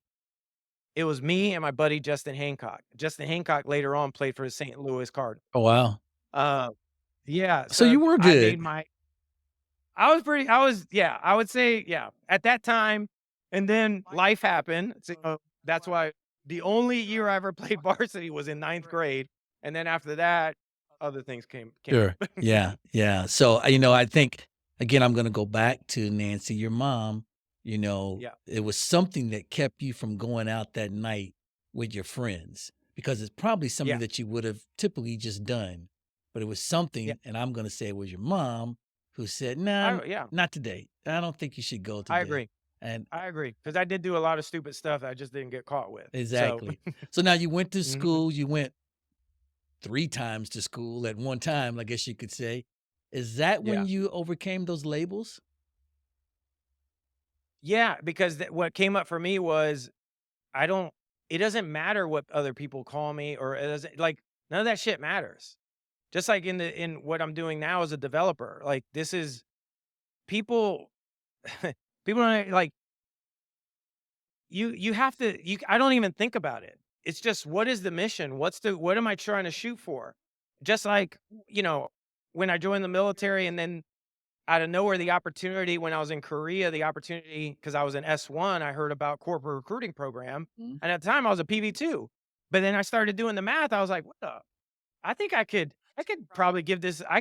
It was me and my buddy Justin Hancock. Justin Hancock later on played for the St. Louis Cardinals. Oh, wow. Uh, yeah, So so you were I made good. my yeah, I would say, yeah, at that time, and then life happened, so that's why the only year I ever played varsity was in ninth grade, and then after that, other things came Sure. up. Yeah, yeah. So, I think, again, I'm gonna go back to Nancy, your mom, Yeah, it was something that kept you from going out that night with your friends because it's probably something yeah, that you would have typically just done, but it was yeah, something, and I'm gonna say it was your mom who said, "Nah, yeah, not today. I don't think you should go I today." agree. And I agree because I did do a lot of stupid stuff that I just didn't get caught with, so exactly. So now you went to mhm, school, you went 3 times to school at one time, I guess you could say. Is that when yeah. you overcame those labels? Yeah, because what came up for me was I don't it doesn't matter what other people call me or it doesn't like none of that shit matters. Just like in what I'm doing now as a developer. Like this is people people don't like you have to I don't even think about it. it's just, what is the mission? What am I trying to shoot for? Just like, you know, when I joined the military and then out of nowhere, the opportunity when I was in Korea, the opportunity, because I was in S1, I heard about corporate recruiting program. Mhm. And at the time I was a PV2. But then I started doing the math. I was like, what the I could probably give this I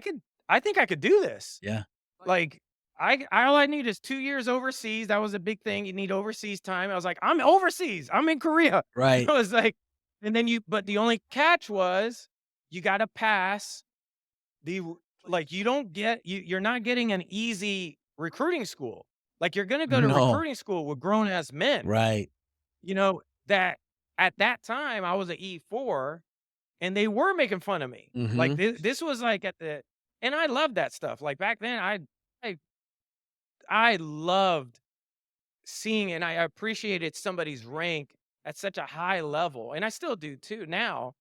think I could do this. Yeah. Like, all I need is 2 years overseas. That was a big thing. You need overseas time. I was like, "I'm overseas. I'm in Korea." Right. I was like, and then but the only catch was you gotta pass the r like, you don't get you're not getting an easy recruiting school. Like, you're gonna go to No. recruiting school with grown ass men, Right. you know, that at that time, I was a E4 and they were making fun of me. Like, Mhm. this was, like, at the and I loved that stuff. Like, back then, I I loved seeing and I appreciated somebody's rank at such a high level, and I still do too now,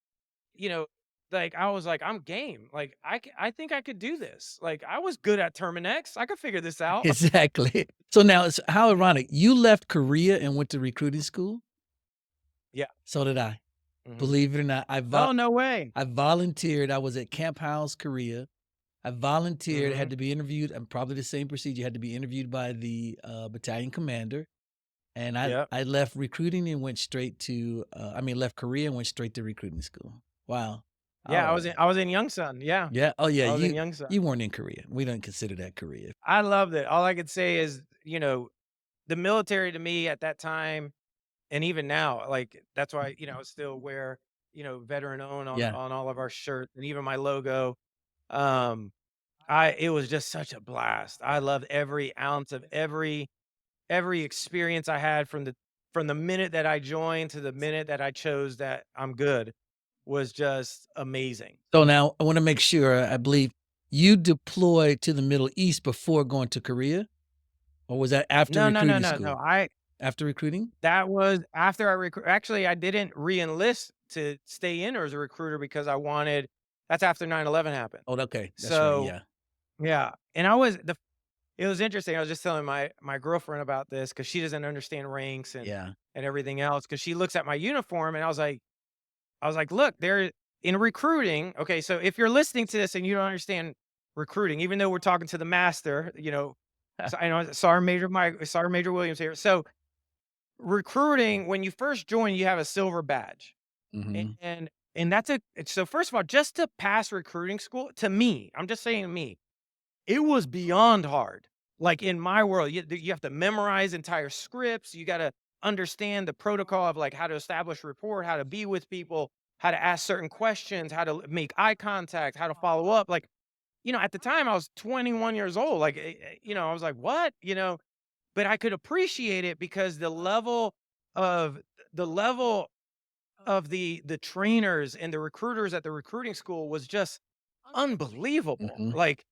you know, like, I was like, "I'm game." Like, I think I could do this. Like, I was good at Terminex. I could figure this out. Exactly. So now it's how ironic. You left Korea and went to recruiting school? Yeah. So did I. Mhm. Believe it or not, Oh, no way. I volunteered. I was at Camp House, Korea. I volunteered, had Mhm. to be interviewed, and probably the same procedure, had to be interviewed by the, battalion commander, and Yep. I left recruiting and went straight to, left Korea and went straight to recruiting school. Wow. Yeah, Alright. I was in Youngsan. Yeah. Yeah. Oh, yeah, I was in Youngsan. you weren't in Korea. We don't consider that Korea. I loved it. All I could say is, the military to me at that time, and even now, like, that's why, I still wear, veteran owned Yeah. on all of our shirts and even my logo. Um, it was just such a blast. I loved every ounce of every experience I had from the minute that I joined to the minute that I chose that I'm good was just amazing. So now I wanna make sure, I believe you deployed to the Middle East before going to Korea? Or was that after No, no, no, recruiting no, no. school? After recruiting? That was after actually, I didn't re-enlist to stay in as a recruiter because that's after 9/11 happened. Oh, okay. That's right, So, yeah. yeah, and it was interesting. I was just telling my girlfriend about this because she doesn't understand ranks Yeah. and everything else. Because she looks at my uniform, and I was like, "Look, they're in recruiting." Okay, so if you're listening to this and you don't understand recruiting, even though we're talking to the master, so I know Sergeant Major Williams here. So recruiting, when you first join, you have a silver badge, Mhm. and so first of all, just to pass recruiting school, to me, I'm just saying to me, it was beyond hard. Like, in my world, you have to memorize entire scripts, you gotta understand the protocol of, like, how to establish rapport, how to be with people, how to ask certain questions, how to make eye contact, how to follow up, like, at the time, I was 21 years old, like, I was like, "What?" But I could appreciate it because of the level of the trainers and the recruiters at the recruiting school was just unbelievable. Mhm. Like,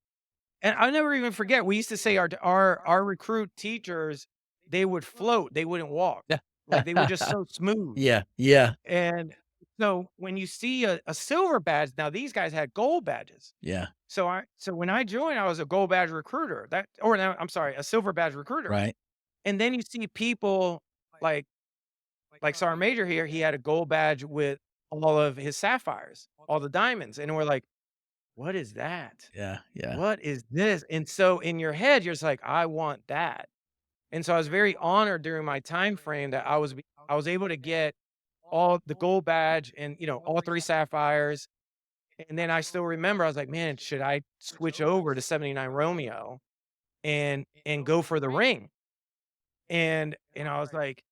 and I never even forget, we used to say our recruit teachers, they would float, they wouldn't walk. Yeah. Like, they were just so smooth. Yeah, yeah, And so when you see a silver badge, now these guys had gold badges. yeah. So when I joined, I was a gold badge recruiter. No, I'm sorry, a silver badge recruiter. Right. And then you see people like Sergeant Major here, he had a gold badge with all of his sapphires, all the diamonds, and we're like, "What is that? Yeah, yeah. What is this?" And so in your head, you're just like, "I want that." And so I was very honored during my time frame that I was able to get all the gold badge and, all 3 sapphires, and then I still remember, I was like, "Man, should I switch over to 79 Romeo and go for the ring?" And I was like,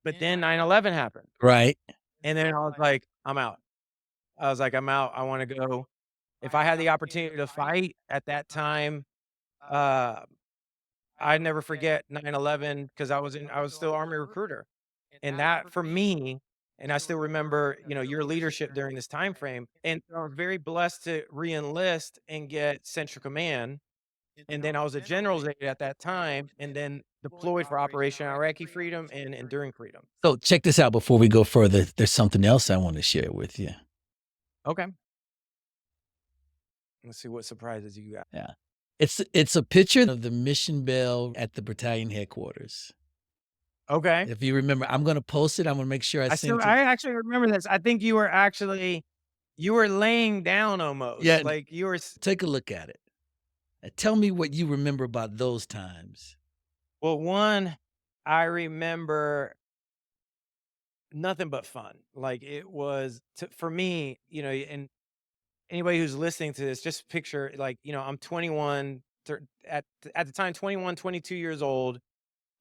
but then 9/11 happened, Right. and then I was like, "I'm out." I was like, "I'm out. I wanna go." If I had the opportunity to fight at that time, uh, I'd never forget 9/11 because I was still Army recruiter, and that for me, and I still remember, your leadership during this time frame, and I was very blessed to re-enlist and get Central Command, and then I was a general's aide at that time, and then deployed for Operation Iraqi Freedom and Enduring Freedom. So check this out before we go further. There's something else I wanna share with you. Okay. Let's see what surprises you got. Yeah. It's a picture of the mission bell at the battalion headquarters. Okay. If you remember, I'm gonna post it. I'm gonna make sure I send it to. I actually remember this. I think you were laying down Yeah, almost, like, you were s take a look at it and tell me what you remember about those times. well, one, I remember nothing but fun. Like, it was t for me, and anybody who's listening to this, just picture, like, I'm 21, at the time, 21, 22 years old.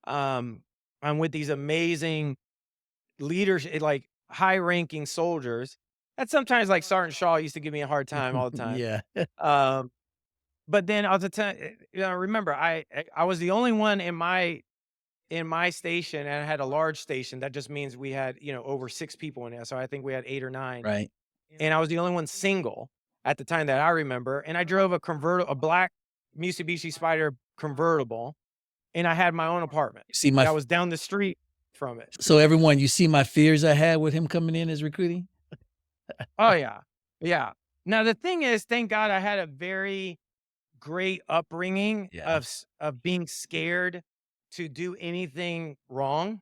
Um, I'm with these amazing leaders, like, high-ranking soldiers that sometimes, like, Sergeant Shaw used to give me a hard time all the time. Yeah. Um, but then I was a time, remember, I was the only one in my station, and I had a large station. That just means we had, over 6 people in there, so I think we had 8 or 9, Right. and I was the only one single at the time that I remember, and I drove a black Mitsubishi Spider convertible, and I had my own apartment You see my that f was down the street from it. so everyone, you see my fears I had with him coming in as recruiting? Oh, yeah. Yeah. Now the thing is, thank God I had a very great upbringing Yeah. of being scared to do anything wrong.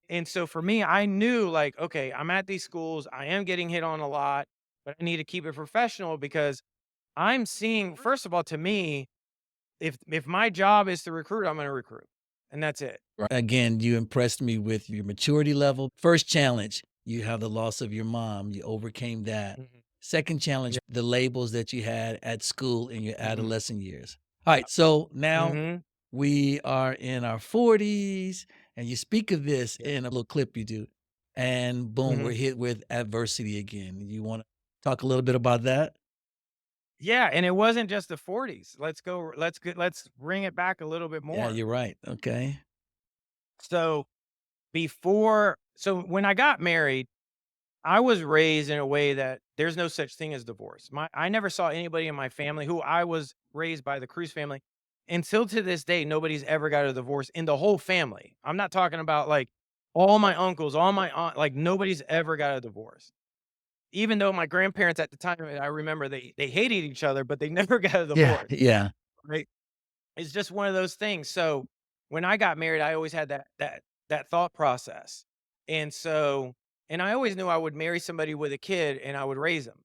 And so for me, I knew, like, okay, I'm at these schools, I am getting hit on a lot, but I need to keep it professional because I'm seeing, first of all, to me, if my job is to recruit, I'm going to recruit, and that's it. Right. Again, you impressed me with your maturity level. First challenge, you have the loss of your mom. You overcame that. Mhm. Second challenge, Yeah. the labels that you had at school in your Mhm. adolescent years. All right. So now Mhm. we are in our 40s, and you speak of this Yeah. in a little clip you do. And boom, we're Mhm. hit with adversity again. You want to talk a little bit about that? Yeah, and it wasn't just the 40s. Let's bring it back a little bit Yeah, more. you're right. Okay. So so when I got married, I was raised in a way that there's no such thing as divorce. I never saw anybody in my family, who I was raised by the Cruz family. Until to this day, nobody's ever got a divorce in the whole family. I'm not talking about, like, all my uncles, all my aunt, like, nobody's ever got a divorce. Even though my grandparents at the time, I remember they hated each other, but they never got a Yeah. divorce, Yeah. right? It's just one of those things. So when I got married, I always had that thought process. And so, and I always knew I would marry somebody with a kid and I would raise them,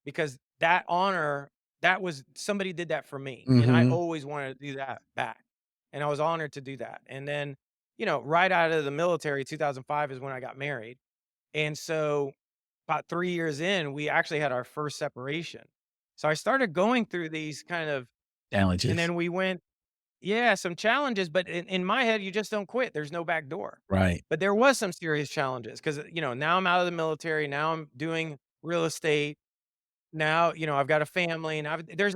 because that honor, that was, somebody did that for me. And I Hmm. always wanted to do that back. And I was honored to do that. And then, right out of the military, 2005 is when I got married. And so about 3 years in, we actually had our first separation. So I started going through these kind of, and Challenges. then we went, yeah, some challenges, but in my head, you just don't quit. There's no back door. Right. But there was some serious challenges because, now I'm out of the military. Now I'm doing real estate. Now, I've got a family, and there's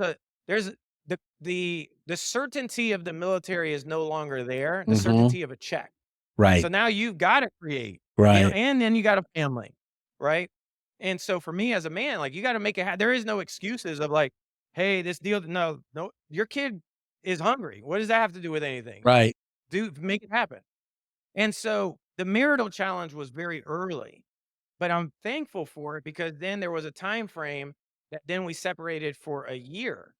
the certainty of the military is no longer there. The Hmm. certainty of a check. So Right. now you've got to create, Right. and then you got a family, right? And so for me as a man, like, you got to make it. There is no excuses of, like, hey, this deal. No, no, your kid is hungry. What does that have to do with anything? Right. Do make it happen. And so the marital challenge was very early, but I'm thankful for it because then there was a time frame that then we separated for a year.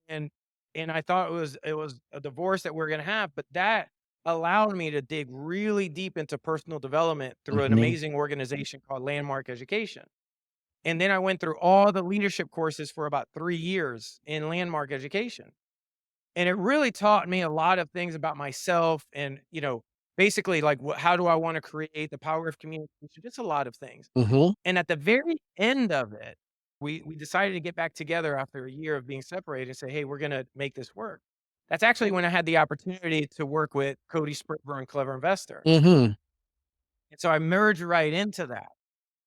And I thought it was a divorce that we're gonna have, but that allowed me to dig really deep into personal development through an Hmm. amazing organization called Landmark Education. And then I went through all the leadership courses for about 3 years in Landmark Education. And it really taught me a lot of things about myself and, basically, like, how do I wanna create the power of communication, just a lot of things. Hmm. And at the very end of it, we decided to get back together after a year of being separated and say, "Hey, we're gonna make this work." That's actually when I had the opportunity to work with Cody Springer and Clever Investor. Hmm. And so I merged right into that.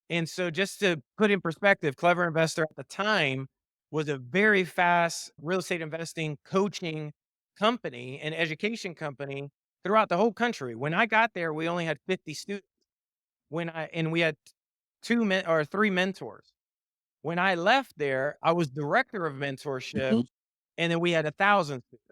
And so just to put in perspective, Clever Investor at the time was a very fast real estate investing coaching company and education company throughout the whole country. When I got there, we only had 50 students. We had 3 mentors. When I left there, I was director of mentorship, Hmm. and then we had 1,000 students.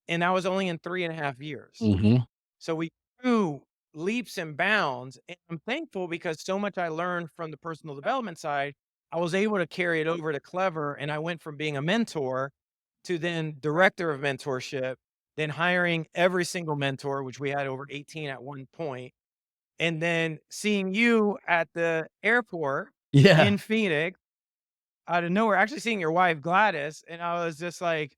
And that was only in 3.5 years. Hmm. So we grew leaps and bounds, and I'm thankful because so much I learned from the personal development side, I was able to carry it over to Clever, and I went from being a mentor to then director of mentorship. then hiring every single mentor, which we had over 18 at one point, and then seeing you at the airport Yeah. in Phoenix out of nowhere, actually seeing your wife, Gladys, and I was just like,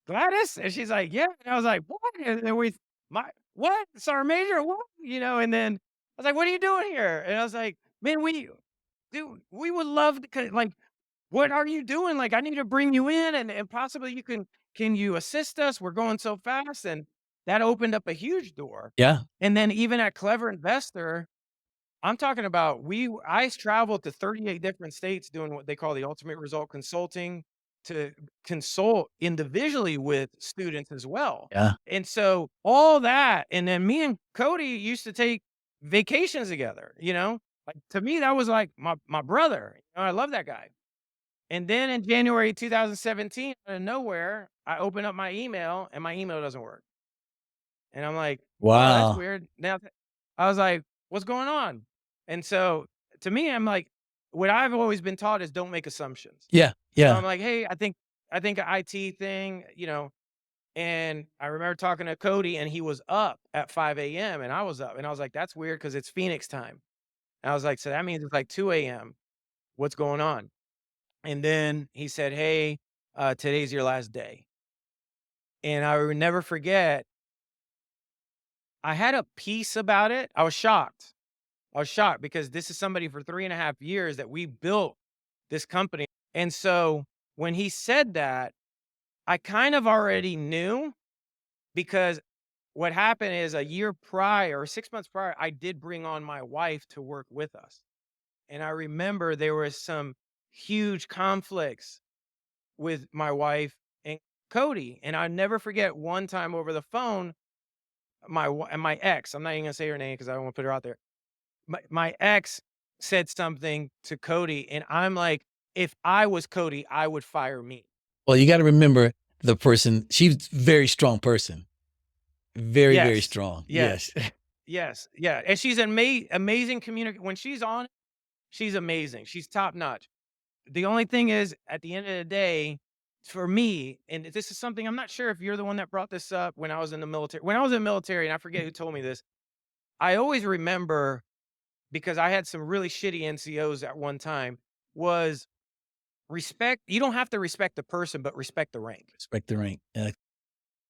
"Gladys?" And she's like, "Yeah." And I was like, "What?" And then "What? Sergeant Major? What?" And then I was like, "What are you doing here?" And I was like, "Man, dude, we would love to, like, what are you doing? Like, I need to bring you in and possibly can you assist us? We're going so fast." And that opened up a huge door. Yeah. And then even at Clever Investor, I'm talking about I traveled to 38 different states doing what they call the ultimate result consulting to consult individually with students as well. Yeah. And so all that, and then me and Cody used to take vacations together. Like to me, that was like my brother. I love that guy. And then in January 2017, out of nowhere, I open up my email and my email doesn't work. And I'm like, "Oh, that's Wow. weird." Now I was like, "What's going on?" And so to me, I'm like, what I've always been taught is don't make assumptions. Yeah. So Yeah. I'm like, "Hey, I think a IT thing." And I remember talking to Cody and he was up at 5 a.m. and I was up and I was like, "That's weird because it's Phoenix time." And I was like, "So that means it's like 2 a.m. What's going on?" And then he said, "Hey, today's your last day." And I will never forget, I had a peace about it. I was shocked. I was shocked because this is somebody for 3.5 years that we built this company. And so when he said that, I kind of already knew because what happened is a year prior, or 6 months prior, I did bring on my wife to work with us. And I remember there was some huge conflicts with my wife and Cody. And I never forget one time over the phone, my ex, I'm not even gonna say her name because I don't want to put her out there. My ex said something to Cody, and I'm like, if I was Cody, I would fire me. Well, you got to remember the person. She's a very strong person. Very, very Yes, strong. yes, Yes. yes, yeah. And she's an amazing communicator. When she's on, she's amazing. She's top notch. The only thing is, at the end of the day, for me, and this is something I'm not sure if you're the one that brought this up when I was in the military. When I was in the military, and I forget who told me this, I always remember because I had some really shitty NCOs at one time, was respect. You don't have to respect the person, but respect the rank. Respect the rank.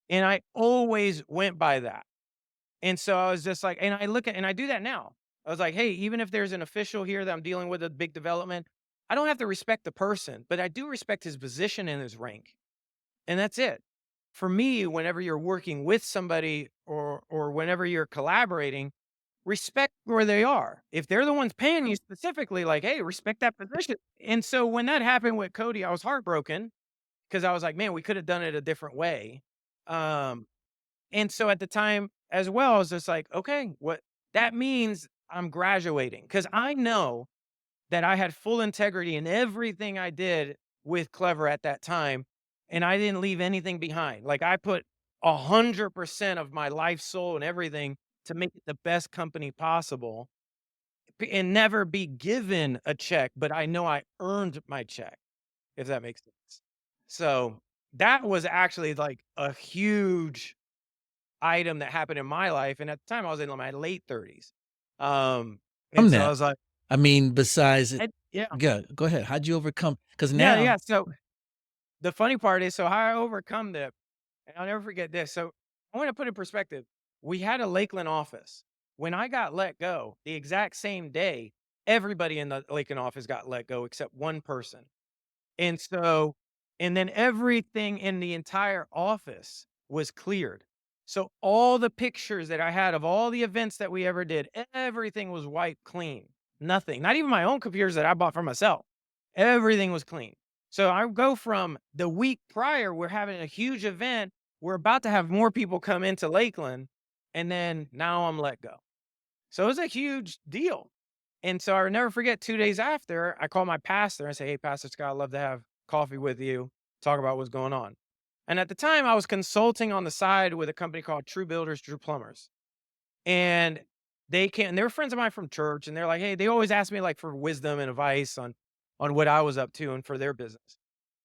And I always went by that. And so I was just like, and I look at, and I do that now. I was like, hey, even if there's an official here that I'm dealing with a big development, I don't have to respect the person, but I do respect his position and his rank. And that's it. For me, whenever you're working with somebody or whenever you're collaborating, respect where they are. If they're the ones paying you specifically, like, hey, respect that position. And so when that happened with Cody, I was heartbroken because I was like, man, we could have done it a different way. Um, and so at the time as well, I was just like, okay, what that means I'm graduating because I know that I had full integrity in everything I did with Clever at that time. And I didn't leave anything behind. Like I put 100% of my life, soul, and everything to make it the best company possible and never be given a check, but I know I earned my check, if that makes sense. So that was actually like a huge item that happened in my life. And at the time I was in my late 30s. And From so I that, was like, I mean, besides it, yeah, go ahead. How'd you overcome? Because yeah, now, yeah. So the funny part is, so how I overcome that, and I'll never forget this. So I want to put in perspective. We had a Lakeland office. When I got let go, the exact same day, everybody in the Lakeland office got let go except one person. And so, and then everything in the entire office was cleared. So all the pictures that I had of all the events that we ever did, everything was wiped clean. Nothing, not even my own computers that I bought for myself. Everything was clean. So I go from the week prior, we're having a huge event. We're about to have more people come into Lakeland. And then now I'm let go. So it was a huge deal. And so I'll never forget 2 days after, I call my pastor and say, "Hey, Pastor Scott, I'd love to have coffee with you, talk about what's going on." And at the time, I was consulting on the side with a company called True Builders, True Plumbers. And they were friends of mine from church, and they're like, hey, they always ask me like for wisdom and advice on what I was up to and for their business.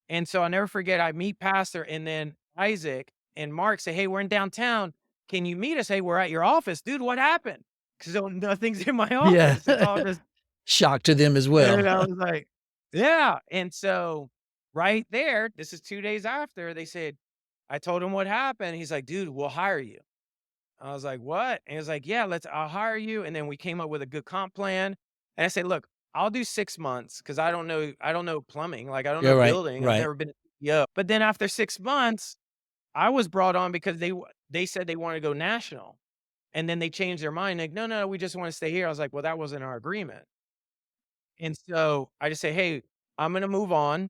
And so I'll never forget, I meet Pastor and then Isaac, and Mark say, "Hey, we're in downtown. Can you meet us? Hey, we're at your office." Dude, what happened? 'Cause nothing's in my Yeah. office. It's all just Shock to them as and well. I was like, "Yeah." And so right there, this is 2 days after, they said I told him what happened. He's like, "Dude, we'll hire you." I was like, "What?" And he was like, "Yeah, I'll hire you." And then we came up with a good comp plan. And I said, "Look, I'll do 6 months because I don't know plumbing, like I don't Yeah, know right, building. I've right. never been a CEO." But then after 6 months, I was brought on because they said they wanted to go national. And then they changed their mind, like, "No, no, we just want to stay here." I was like, "Well, that wasn't our agreement." And so I just say, "Hey, I'm gonna move on."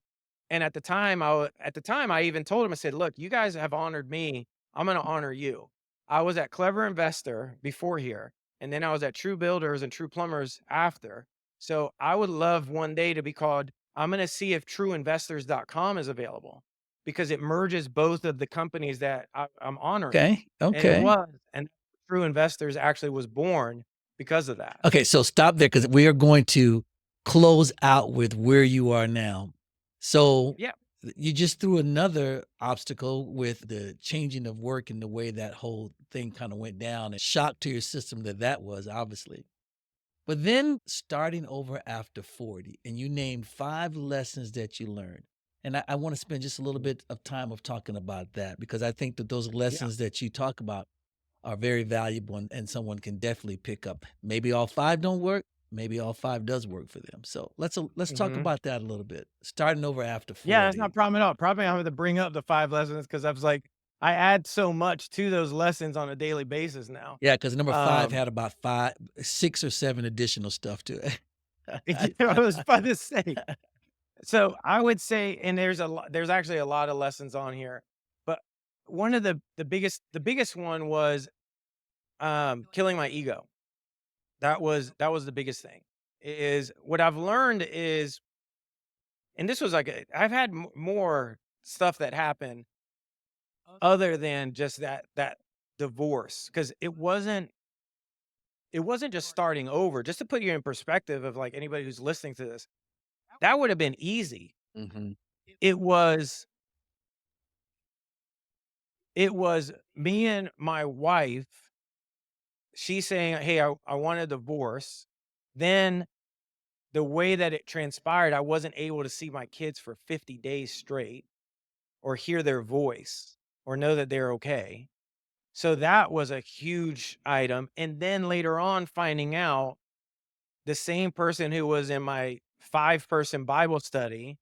And at the time, I even told him, I said, "Look, you guys have honored me. I'm gonna honor you." I was at Clever Investor before here, and then I was at True Builders and True Plumbers after. So I would love one day to be called. I'm gonna see if trueinvestors.com is available because it merges both of the companies that I'm honoring. Okay, And it okay. was, and True Investors actually was born because of that. Okay, so stop there because we are going to close out with where you are now. So Yeah. you just threw another obstacle with the changing of work and the way that whole thing kind of went down and shock to your system that was obviously. But then starting over after 40, and you named 5 lessons that you learned. And I want to spend just a little bit of time of talking about that because I think that those Yeah. lessons that you talk about are very valuable and someone can definitely pick up. Maybe all 5 don't work, maybe all 5 does work for them. So let's talk Mhm. about that a little bit. Starting over after Yeah, that's not a 40. problem at all. Probably I'm gonna bring up the 5 lessons because I was like, I add so much to those lessons on a daily basis now. Yeah, because number 5 Um, had about 5, 6 or 7 additional stuff to it. I was about to say. So I would say, and there's actually a lot of lessons on here, but one of the biggest one was killing my ego. That was the biggest thing. Is what I've learned is, and this was like I've had more stuff that happened other than just that divorce, because it wasn't just starting over. Just to put you in perspective of, like, anybody who's listening to this, that would have been easy. Mhm. It was it was me and my wife, she saying, "Hey, I want a divorce." Then the way that it transpired, I wasn't able to see my kids for 50 days straight or hear their voice or know that they're okay. So that was a huge item. And then later on, finding out the same person who was in my 5-person Bible study,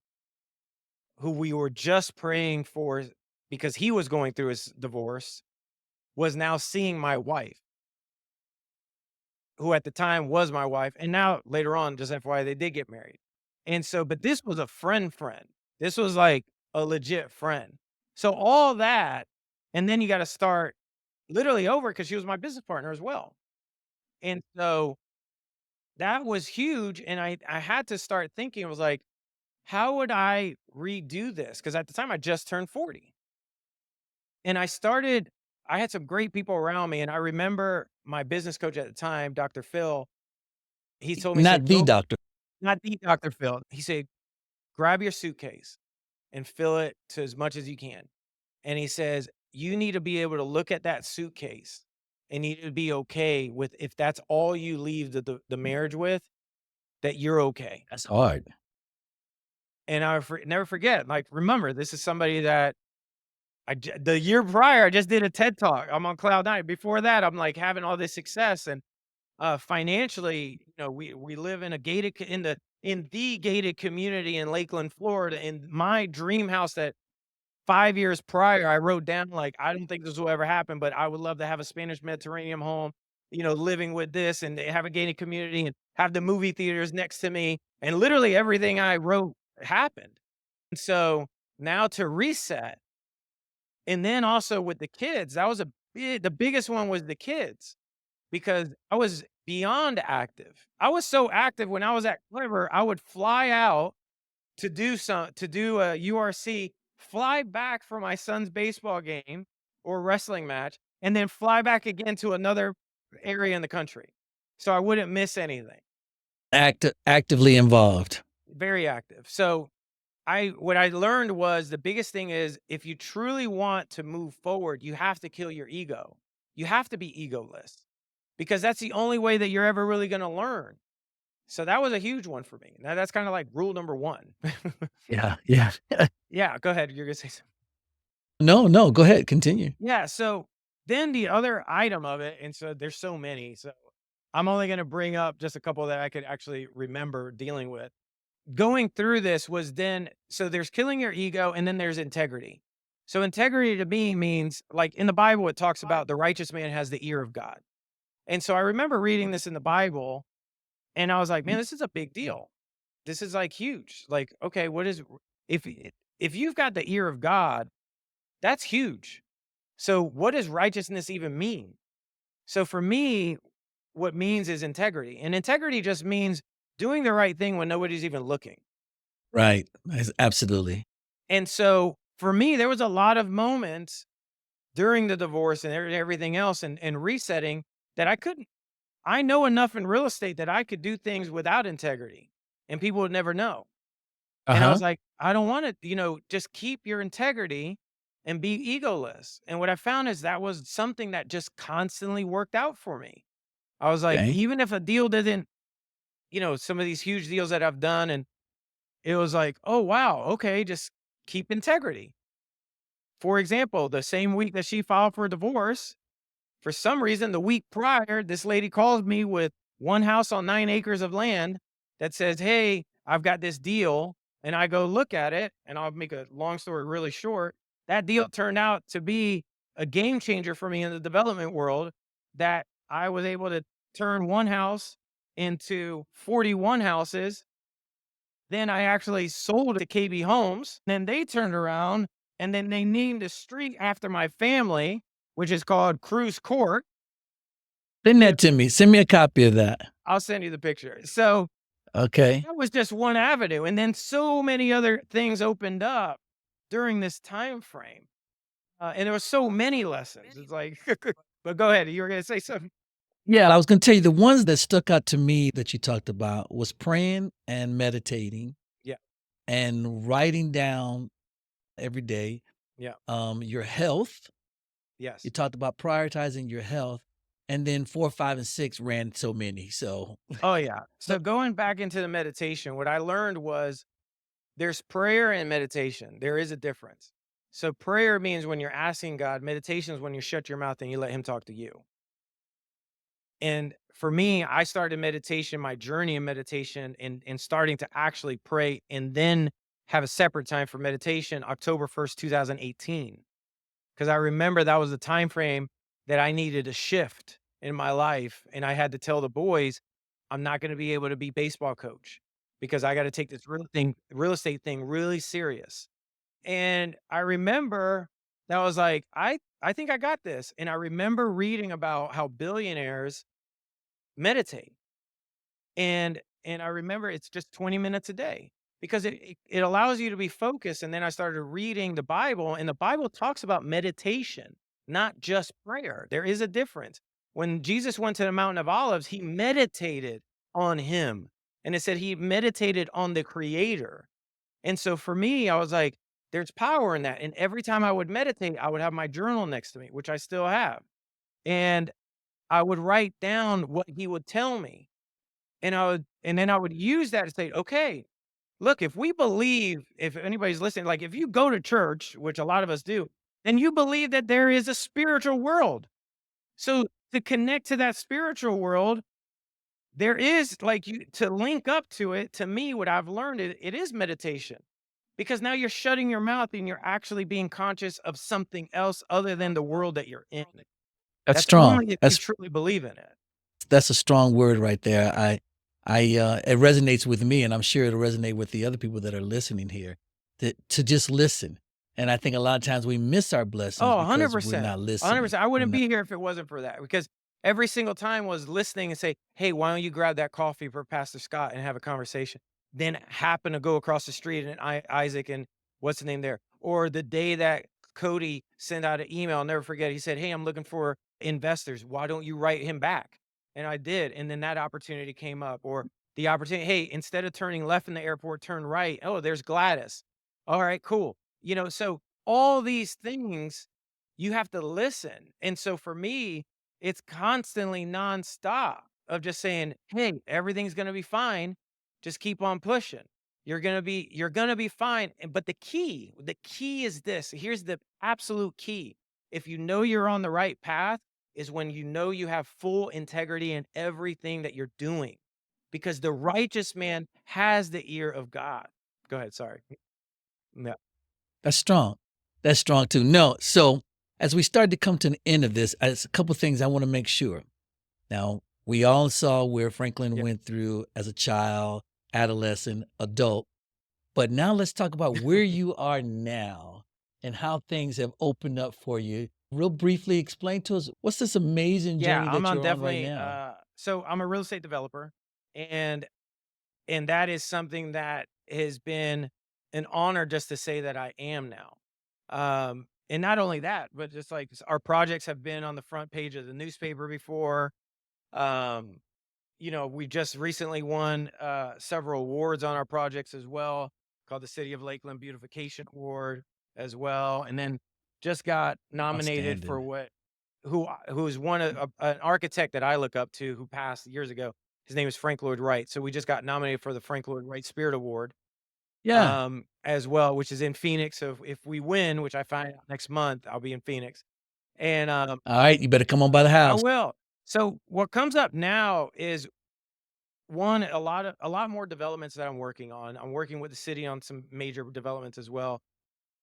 who we were just praying for because he was going through his divorce, was now seeing my wife, who at the time was my wife. And now later on, just FYI, they did get married. And so, but this was a friend. This was like a legit friend. So all that, and then you got to start literally over because she was my business partner as well. And so that was huge, and I had to start thinking, it was like, "How would I redo this?" Because at the time, I just turned 40, and I had some great people around me, and I remember my business coach at the time, Dr. Phil, he told me, he Not said, the "Go," doctor. not the Dr. Phil, he said, "Grab your suitcase and fill it to as much as you can." And he says, "You need to be able to look at that suitcase and you need to be okay with, if that's all you leave the marriage with, that you're okay." That's hard. And never forget, like, remember, this is somebody that the year prior, I just did a TED Talk. I'm on cloud 9. Before that, I'm, like, having all this success, and, financially, we live in a gated co in the gated community in Lakeland, Florida, and my dream house that 5 years prior, I wrote down, like, "I don't think this will ever happen, but I would love to have a Spanish Mediterranean home, living with this and have a gated community and have the movie theaters next to me," and literally everything I wrote happened. And so now to reset, and then also with the kids, that was the biggest one was the kids, because I was beyond active. I was so active when I was at Clever, I would fly out to do a URC, fly back for my son's baseball game or wrestling match, and then fly back again to another area in the country, so I wouldn't miss anything. Actively involved. Very active. So what I learned was the biggest thing is if you truly want to move forward, you have to kill your ego. You have to be egoless because that's the only way that you're ever really going to learn. So that was a huge one for me. Now that's kind of like rule number one. Yeah, yeah. Yeah, go ahead. You're gonna say something. No, no, go ahead, continue. Yeah. So then the other item of it, and so there's so many. So I'm only gonna bring up just a couple that I could actually remember dealing with. Going through this was then so there's killing your ego and then there's integrity. So integrity to me means like in the Bible, it talks about the righteous man has the ear of God. And so I remember reading this in the Bible and I was like, man, Mhm. this is a big deal. This is like huge. Like, okay, what is if if you've got the ear of God, that's huge. So what does righteousness even mean? So for me, what means is integrity. And integrity just means doing the right thing when nobody's even looking. Right. Absolutely. And so for me, there was a lot of moments during the divorce and everything else and resetting that I couldn't. I know enough in real estate that I could do things without integrity and people would never know. And I was Uh-huh. like, I don't want to, just keep your integrity and be egoless. And what I found is that was something that just constantly worked out for me. I was like, Okay. even if a deal didn't, some of these huge deals that I've done, and it was like, oh, wow, okay, just keep integrity. For example, the same week that she filed for divorce, for some reason, the week prior, this lady calls me with one house on 9 acres of land that says, hey, I've got this deal. And I go look at it, and I'll make a long story really short. That deal turned out to be a game changer for me in the development world that I was able to turn one house into 41 houses. Then I actually sold to KB Homes. Then they turned around and then they named a street after my family, which is called Cruz Court. Send Yeah, that to me. Send me a copy of that. I'll send you the picture. So Okay. that was just one avenue. And then so many other things opened up during this time frame. And there were so many lessons. It's like, but go ahead. You were going to say something. Yeah, I was gonna tell you the ones that stuck out to me that you talked about was praying and meditating Yeah. and writing down every day, Yeah. your health. You Yes. talked about prioritizing your health, and then 4, 5, and 6 ran so many, so Oh, yeah. so So going back into the meditation, what I learned was there's prayer and meditation. There is a difference. So prayer means when you're asking God, meditation is when you shut your mouth and you let him talk to you. And for me, I started meditation, my journey in meditation and starting to actually pray and then have a separate time for meditation October 1st, 2018. Because I remember that was the time frame that I needed a shift in my life. And I had to tell the boys, I'm not going to be able to be baseball coach because I got to take this real estate thing really serious. And I remember that I was like, I think I got this. And I remember reading about how billionaires meditate. And I remember it's just 20 minutes a day because it allows you to be focused. And then I started reading the Bible, and the Bible talks about meditation, not just prayer. There is a difference. When Jesus went to the Mountain of Olives, he meditated on him. And it said he meditated on the creator. And so for me, I was like, there's power in that. And every time I would meditate, I would have my journal next to me, which I still have. And I would write down what he would tell me. And then I would use that to say, okay, look, if we believe, if anybody's listening, like if you go to church, which a lot of us do, then you believe that there is a spiritual world. So to connect to that spiritual world, there is like you to link up to it. To me, what I've learned it is meditation because now you're shutting your mouth and you're actually being conscious of something else other than the world that you're in. that's That's strong. only if you That's truly believe in it. that's a strong word right there. It resonates with me, and I'm sure it'll resonate with the other people that are listening here, to just listen, and I think a lot of times we miss our blessings Oh, because we're 100%. not listening. 100%. I We're wouldn't not be here if it wasn't for that because every single time was listening and say, "Hey, why don't you grab that coffee for Pastor Scott and have a conversation?" Then happen to go across the street and Isaac and what's the name there? Or the day that Cody sent out an email, I'll never forget. He said, "Hey, I'm looking for investors. Why don't you write him back?" And I did. And then that opportunity came up or the opportunity, "Hey, instead of turning left in the airport, turn right. Oh, there's Gladys. All right, cool. So all these things you have to listen. And so for me, it's constantly nonstop of just saying, "Hey, everything's going to be fine. Just keep on pushing. You're going to be fine." But the key is this. Here's the absolute key. If you know you're on the right path is when you know you have full integrity in everything that you're doing. Because the righteous man has the ear of God. Go ahead, sorry. No. That's strong. That's strong too. No, so as we start to come to the end of this, there's a couple things I want to make sure. Now, we all saw where Franklin Yeah. went through as a child, adolescent, adult, but now let's talk about where you are now and how things have opened up for you. Real briefly explain to us what's this amazing Yeah, journey I'm that on you're on right definitely now? so I'm a real estate developer, and that is something that has been an honor just to say that I am now. And not only that, but just like our projects have been on the front page of the newspaper before. Um, we just recently won several awards on our projects as well, called the City of Lakeland Beautification Award as well, and then just got nominated for Outstanding. who's one an architect that I look up to who passed years ago. His name is Frank Lloyd Wright. So we just got nominated for the Frank Lloyd Wright Spirit Award, Yeah. as well, which is in Phoenix. So if we win, which I find out next month, I'll be in Phoenix, and All right. You better come on by the I house. will. So what comes up now is one a lot more developments that I'm working on. I'm working with the city on some major developments as well.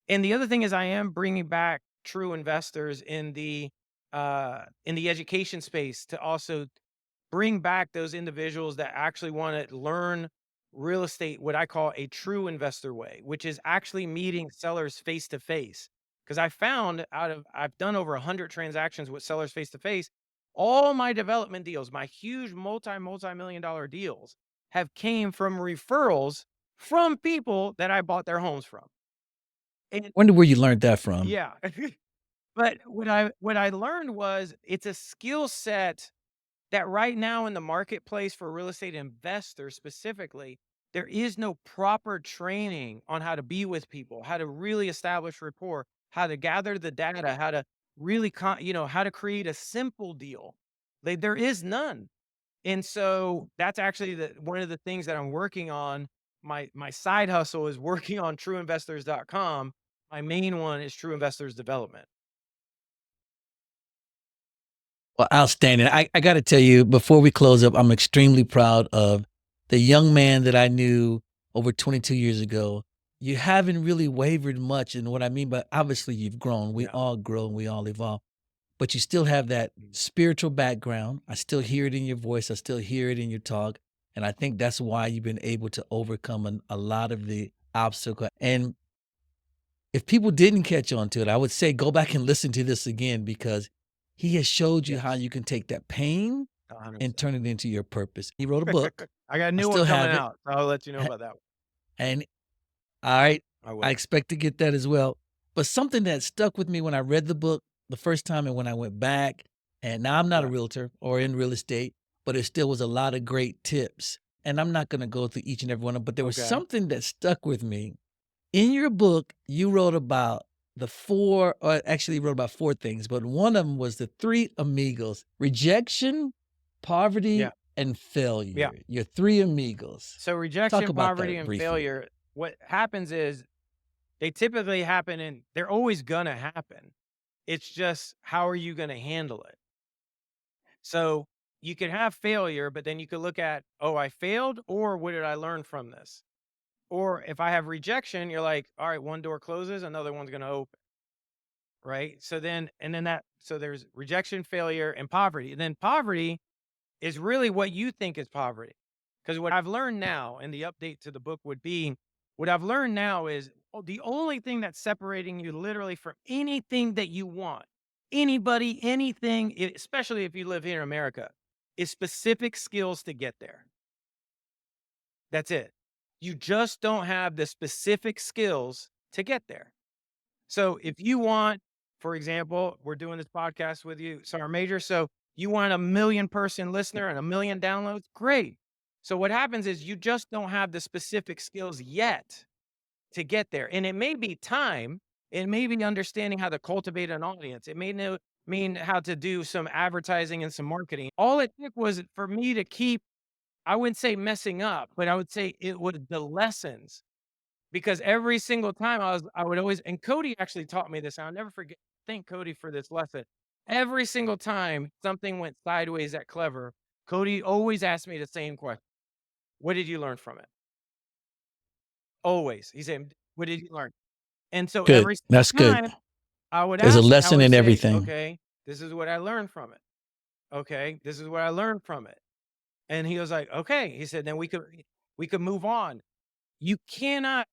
And the other thing is I am bringing back true investors in the education space to also bring back those individuals that actually want to learn real estate, what I call a true investor way, which is actually meeting sellers face to face. Because I found I've done over 100 transactions with sellers face to face. All my development deals, my huge multi-million dollar deals have came from referrals from people that I bought their homes from. And Wonder where you learned that from. yeah. But what I learned was it's a skill set that right now in the marketplace for real estate investors specifically, there is no proper training on how to be with people, how to really establish rapport, how to gather the data, how to really, how to create a simple deal. There is none. And so that's actually one of the things that I'm working on. My side hustle is working on trueinvestors.com. My main one is True Investors Development. Well, outstanding. I got to tell you, before we close up, I'm extremely proud of the young man that I knew over 22 years ago. You haven't really wavered much. And what I mean by obviously you've grown. We Yeah. all grow and we all evolve, but you still have that spiritual background. I still hear it in your voice. I still hear it in your talk. And I think that's why you've been able to overcome a lot of the obstacle. And if people didn't catch on to it, I would say go back and listen to this again because he has showed you how Yes. you can take that pain and 100%. turn it into your purpose. He wrote a book. I got a I new one still coming have it. out, so I'll let you know Ha- about that one. And all right, I I will. expect to get that as well. But something that stuck with me when I read the book the first time and when I went back, and now I'm not a Yeah. realtor or in real estate, but it still was a lot of great tips. And I'm not going to go through each and every one of them, but there was Okay. something that stuck with me. In your book, you wrote about the four, or actually you wrote about four things, but one of them was the three amigos: rejection, Yeah. poverty, and Yeah. failure. Your three amigos. So Talk rejection, about poverty, that and briefly. failure, what happens is they typically happen and they're always gonna happen. It's just how are you gonna handle it? So you can have failure, but then you could look at, oh, I failed, or what did I learn from this? Or if I have rejection, you're like, all right, one door closes, another one's gonna open. Right. So there's rejection, failure, and poverty. And then poverty is really what you think is poverty. Because what I've learned now, and the update to the book would be what I've learned now is the only thing that's separating you literally from anything that you want, anybody, anything, especially if you live here in America, is specific skills to get there. That's it. You just don't have the specific skills to get there. So if you want, for example, we're doing this podcast with you, Sergeant Major. So you want a million person listener and a million downloads? Great. So what happens is you just don't have the specific skills yet to get there. And it may be time, it may be understanding how to cultivate an audience. It may mean how to do some advertising and some marketing. All it took was for me to keep, I wouldn't say messing up, but I would say it was the lessons. Because every single time I would always, and Cody actually taught me this, and I'll never forget, thank Cody for this lesson. Every single time something went sideways at Clever, Cody always asked me the same question. What did you learn from it? Always. He said, what did you learn? And so Good. every single That's good. time I would There's a ask, I lesson would in say, everything. okay, this is what I learned from it. Okay, this is what I learned from it. And he was like, okay. He said, then we could move on. You cannot,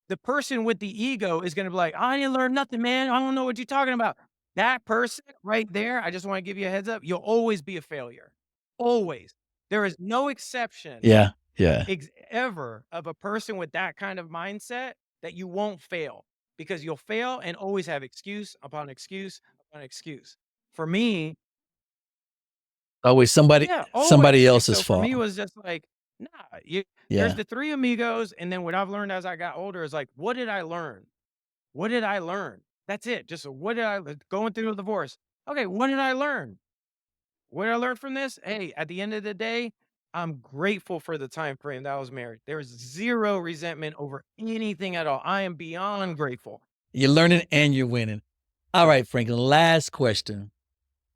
the person with the ego is gonna be like, I didn't learn nothing, man. I don't know what you're talking about. That person right there, I just want to give you a heads up, you'll always be a failure. Always. There is no exception Yeah. Yeah. ever of a person with that kind of mindset that you won't fail, because you'll fail and always have excuse upon excuse upon excuse. For me, Always yeah, somebody always. And else's so for me, it fault. was just like, nah, there's Yeah. the three amigos. And then what I've learned as I got older is like, what did I learn? What did I learn? That's it. Just what did I going through a divorce? Okay, what did I learn? What did I learn from this? Hey, at the end of the day, I'm grateful for the time frame that I was married. There was zero resentment over anything at all. I am beyond grateful. You're learning and you're winning. All Yeah, right, Franklin, last question.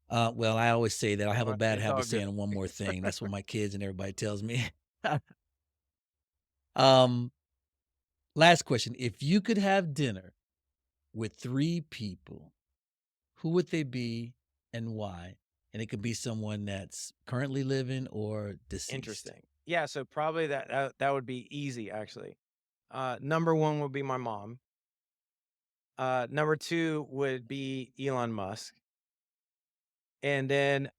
Well, I always say that. I have a bad it's habit all of good. saying one more thing. That's what my kids and everybody tells me. Um, Last question. If you could have dinner with 3 people, who would they be and why? And it could be someone that's currently living or deceased. Interesting. Yeah, so probably that would be easy actually. Number one would be my mom. Number two would be Elon Musk. And then,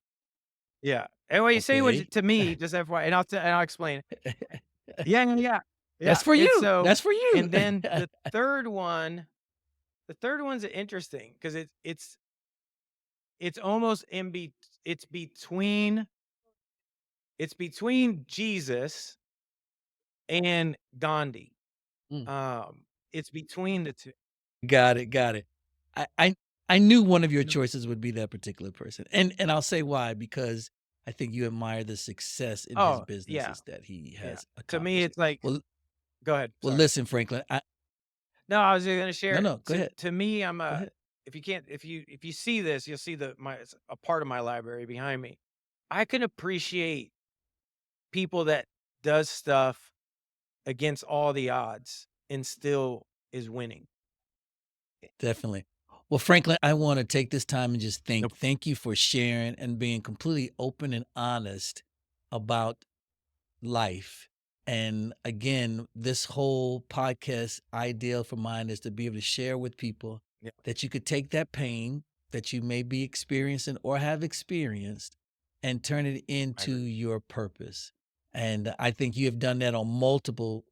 yeah. And when you say what Okay. to me, just FYI, and I'll explain. Yeah, yeah, yeah. That's Yeah. for And you. so, That's for you. and then the third one's interesting because it's almost it's between Jesus and Gandhi. Mm. It's between the two. Got it, got it. I I I knew one of your You know, choices would be that particular person, and I'll say why, because I think you admire the success in his oh, yeah, businesses that he yeah. has To me, accomplished. it's like, Well go ahead. well, Sorry. listen, Franklin, I No, I was just gonna no, share. no, go ahead, To me, I'm go a. ahead. If you can't, if you see this, you'll see it's a part of my library behind me. I can appreciate people that does stuff against all the odds and still is winning. Definitely. Well, Franklin, I wanna take this time and just Nope. thank you for sharing and being completely open and honest about life. And again, this whole podcast ideal for mine is to be able to share with people Yeah, that you could take that pain that you may be experiencing or have experienced and turn it I into agree. your purpose. And I think you have done that on multiple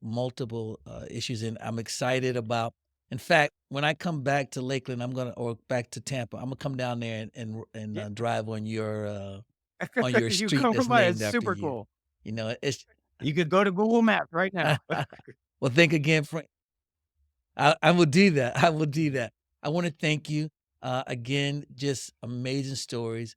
issues. And I'm excited about, in fact, when I come back to Lakeland, or back to Tampa, I'm gonna come down there and Yeah. drive on your You street come that's by. It's named after super you. cool. You know, it's You could go to Google Maps right now. well, think again, Frank. I will do that. I will do that. I want to thank you again. Just amazing stories,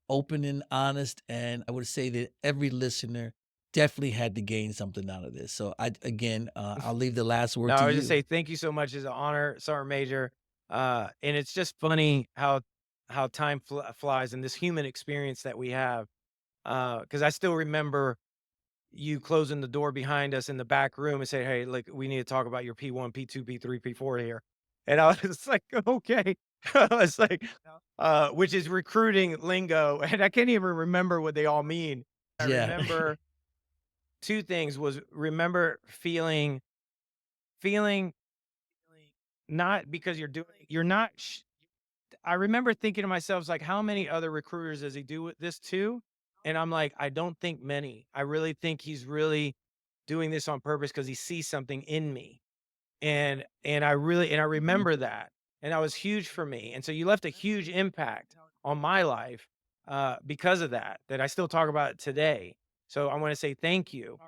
open and honest, and I would say that every listener definitely had to gain something out of this. So I'll leave the last No, word to I would just you. say thank you so much. It's an honor, Sergeant Major. And it's just funny how time flies and this human experience that we have. Because I still remember you closing the door behind us in the back room and say, "Hey, look, we need to talk about your P1, P2, P3, P4 here." And I was like, "Okay." I was like, which is recruiting lingo, and I can't even remember what they all mean. I Yeah, remember two things: was remember feeling not because you're not. I remember thinking to myself, it's like, how many other recruiters does he do with this too? And I'm like, I don't think many. I really think he's really doing this on purpose because he sees something in me. And I remember that. And that was huge for me. And so you left a huge impact on my life because of that I still talk about it today. So I want to say thank you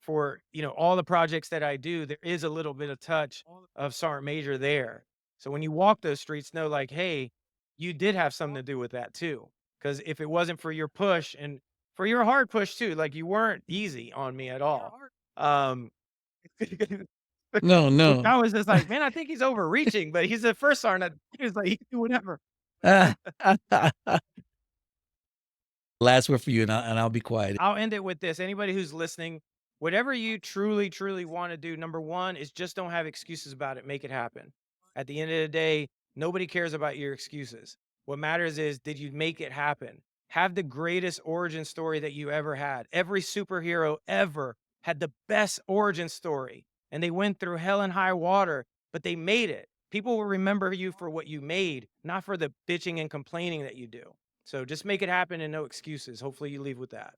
for, all the projects that I do, there is a little bit of touch of Sergeant Major there. So when you walk those streets, know like, hey, you did have something to do with that too. Because if it wasn't for your push and for your hard push too, like you weren't easy on me at all. Um, No, which no. I was just like, man, I think he's overreaching, but he's the first sergeant. He was like, he can do whatever. Last word for you, and I'll be quiet. I'll end it with this. Anybody who's listening, whatever you truly, truly want to do, number one is just don't have excuses about it. Make it happen. At the end of the day, nobody cares about your excuses. What matters is, did you make it happen? Have the greatest origin story that you ever had. Every superhero ever had the best origin story, and they went through hell and high water, but they made it. People will remember you for what you made, not for the bitching and complaining that you do. So just make it happen and no excuses. Hopefully you leave with that.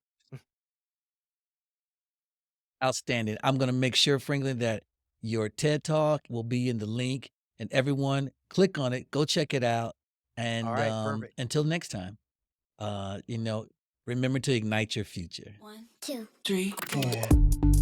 Outstanding. I'm gonna make sure, Franklin, that your TED Talk will be in the link, and everyone click on it, go check it out, All and, right, perfect. until next time, you know, remember to ignite your future. 1, 2, 3, 4.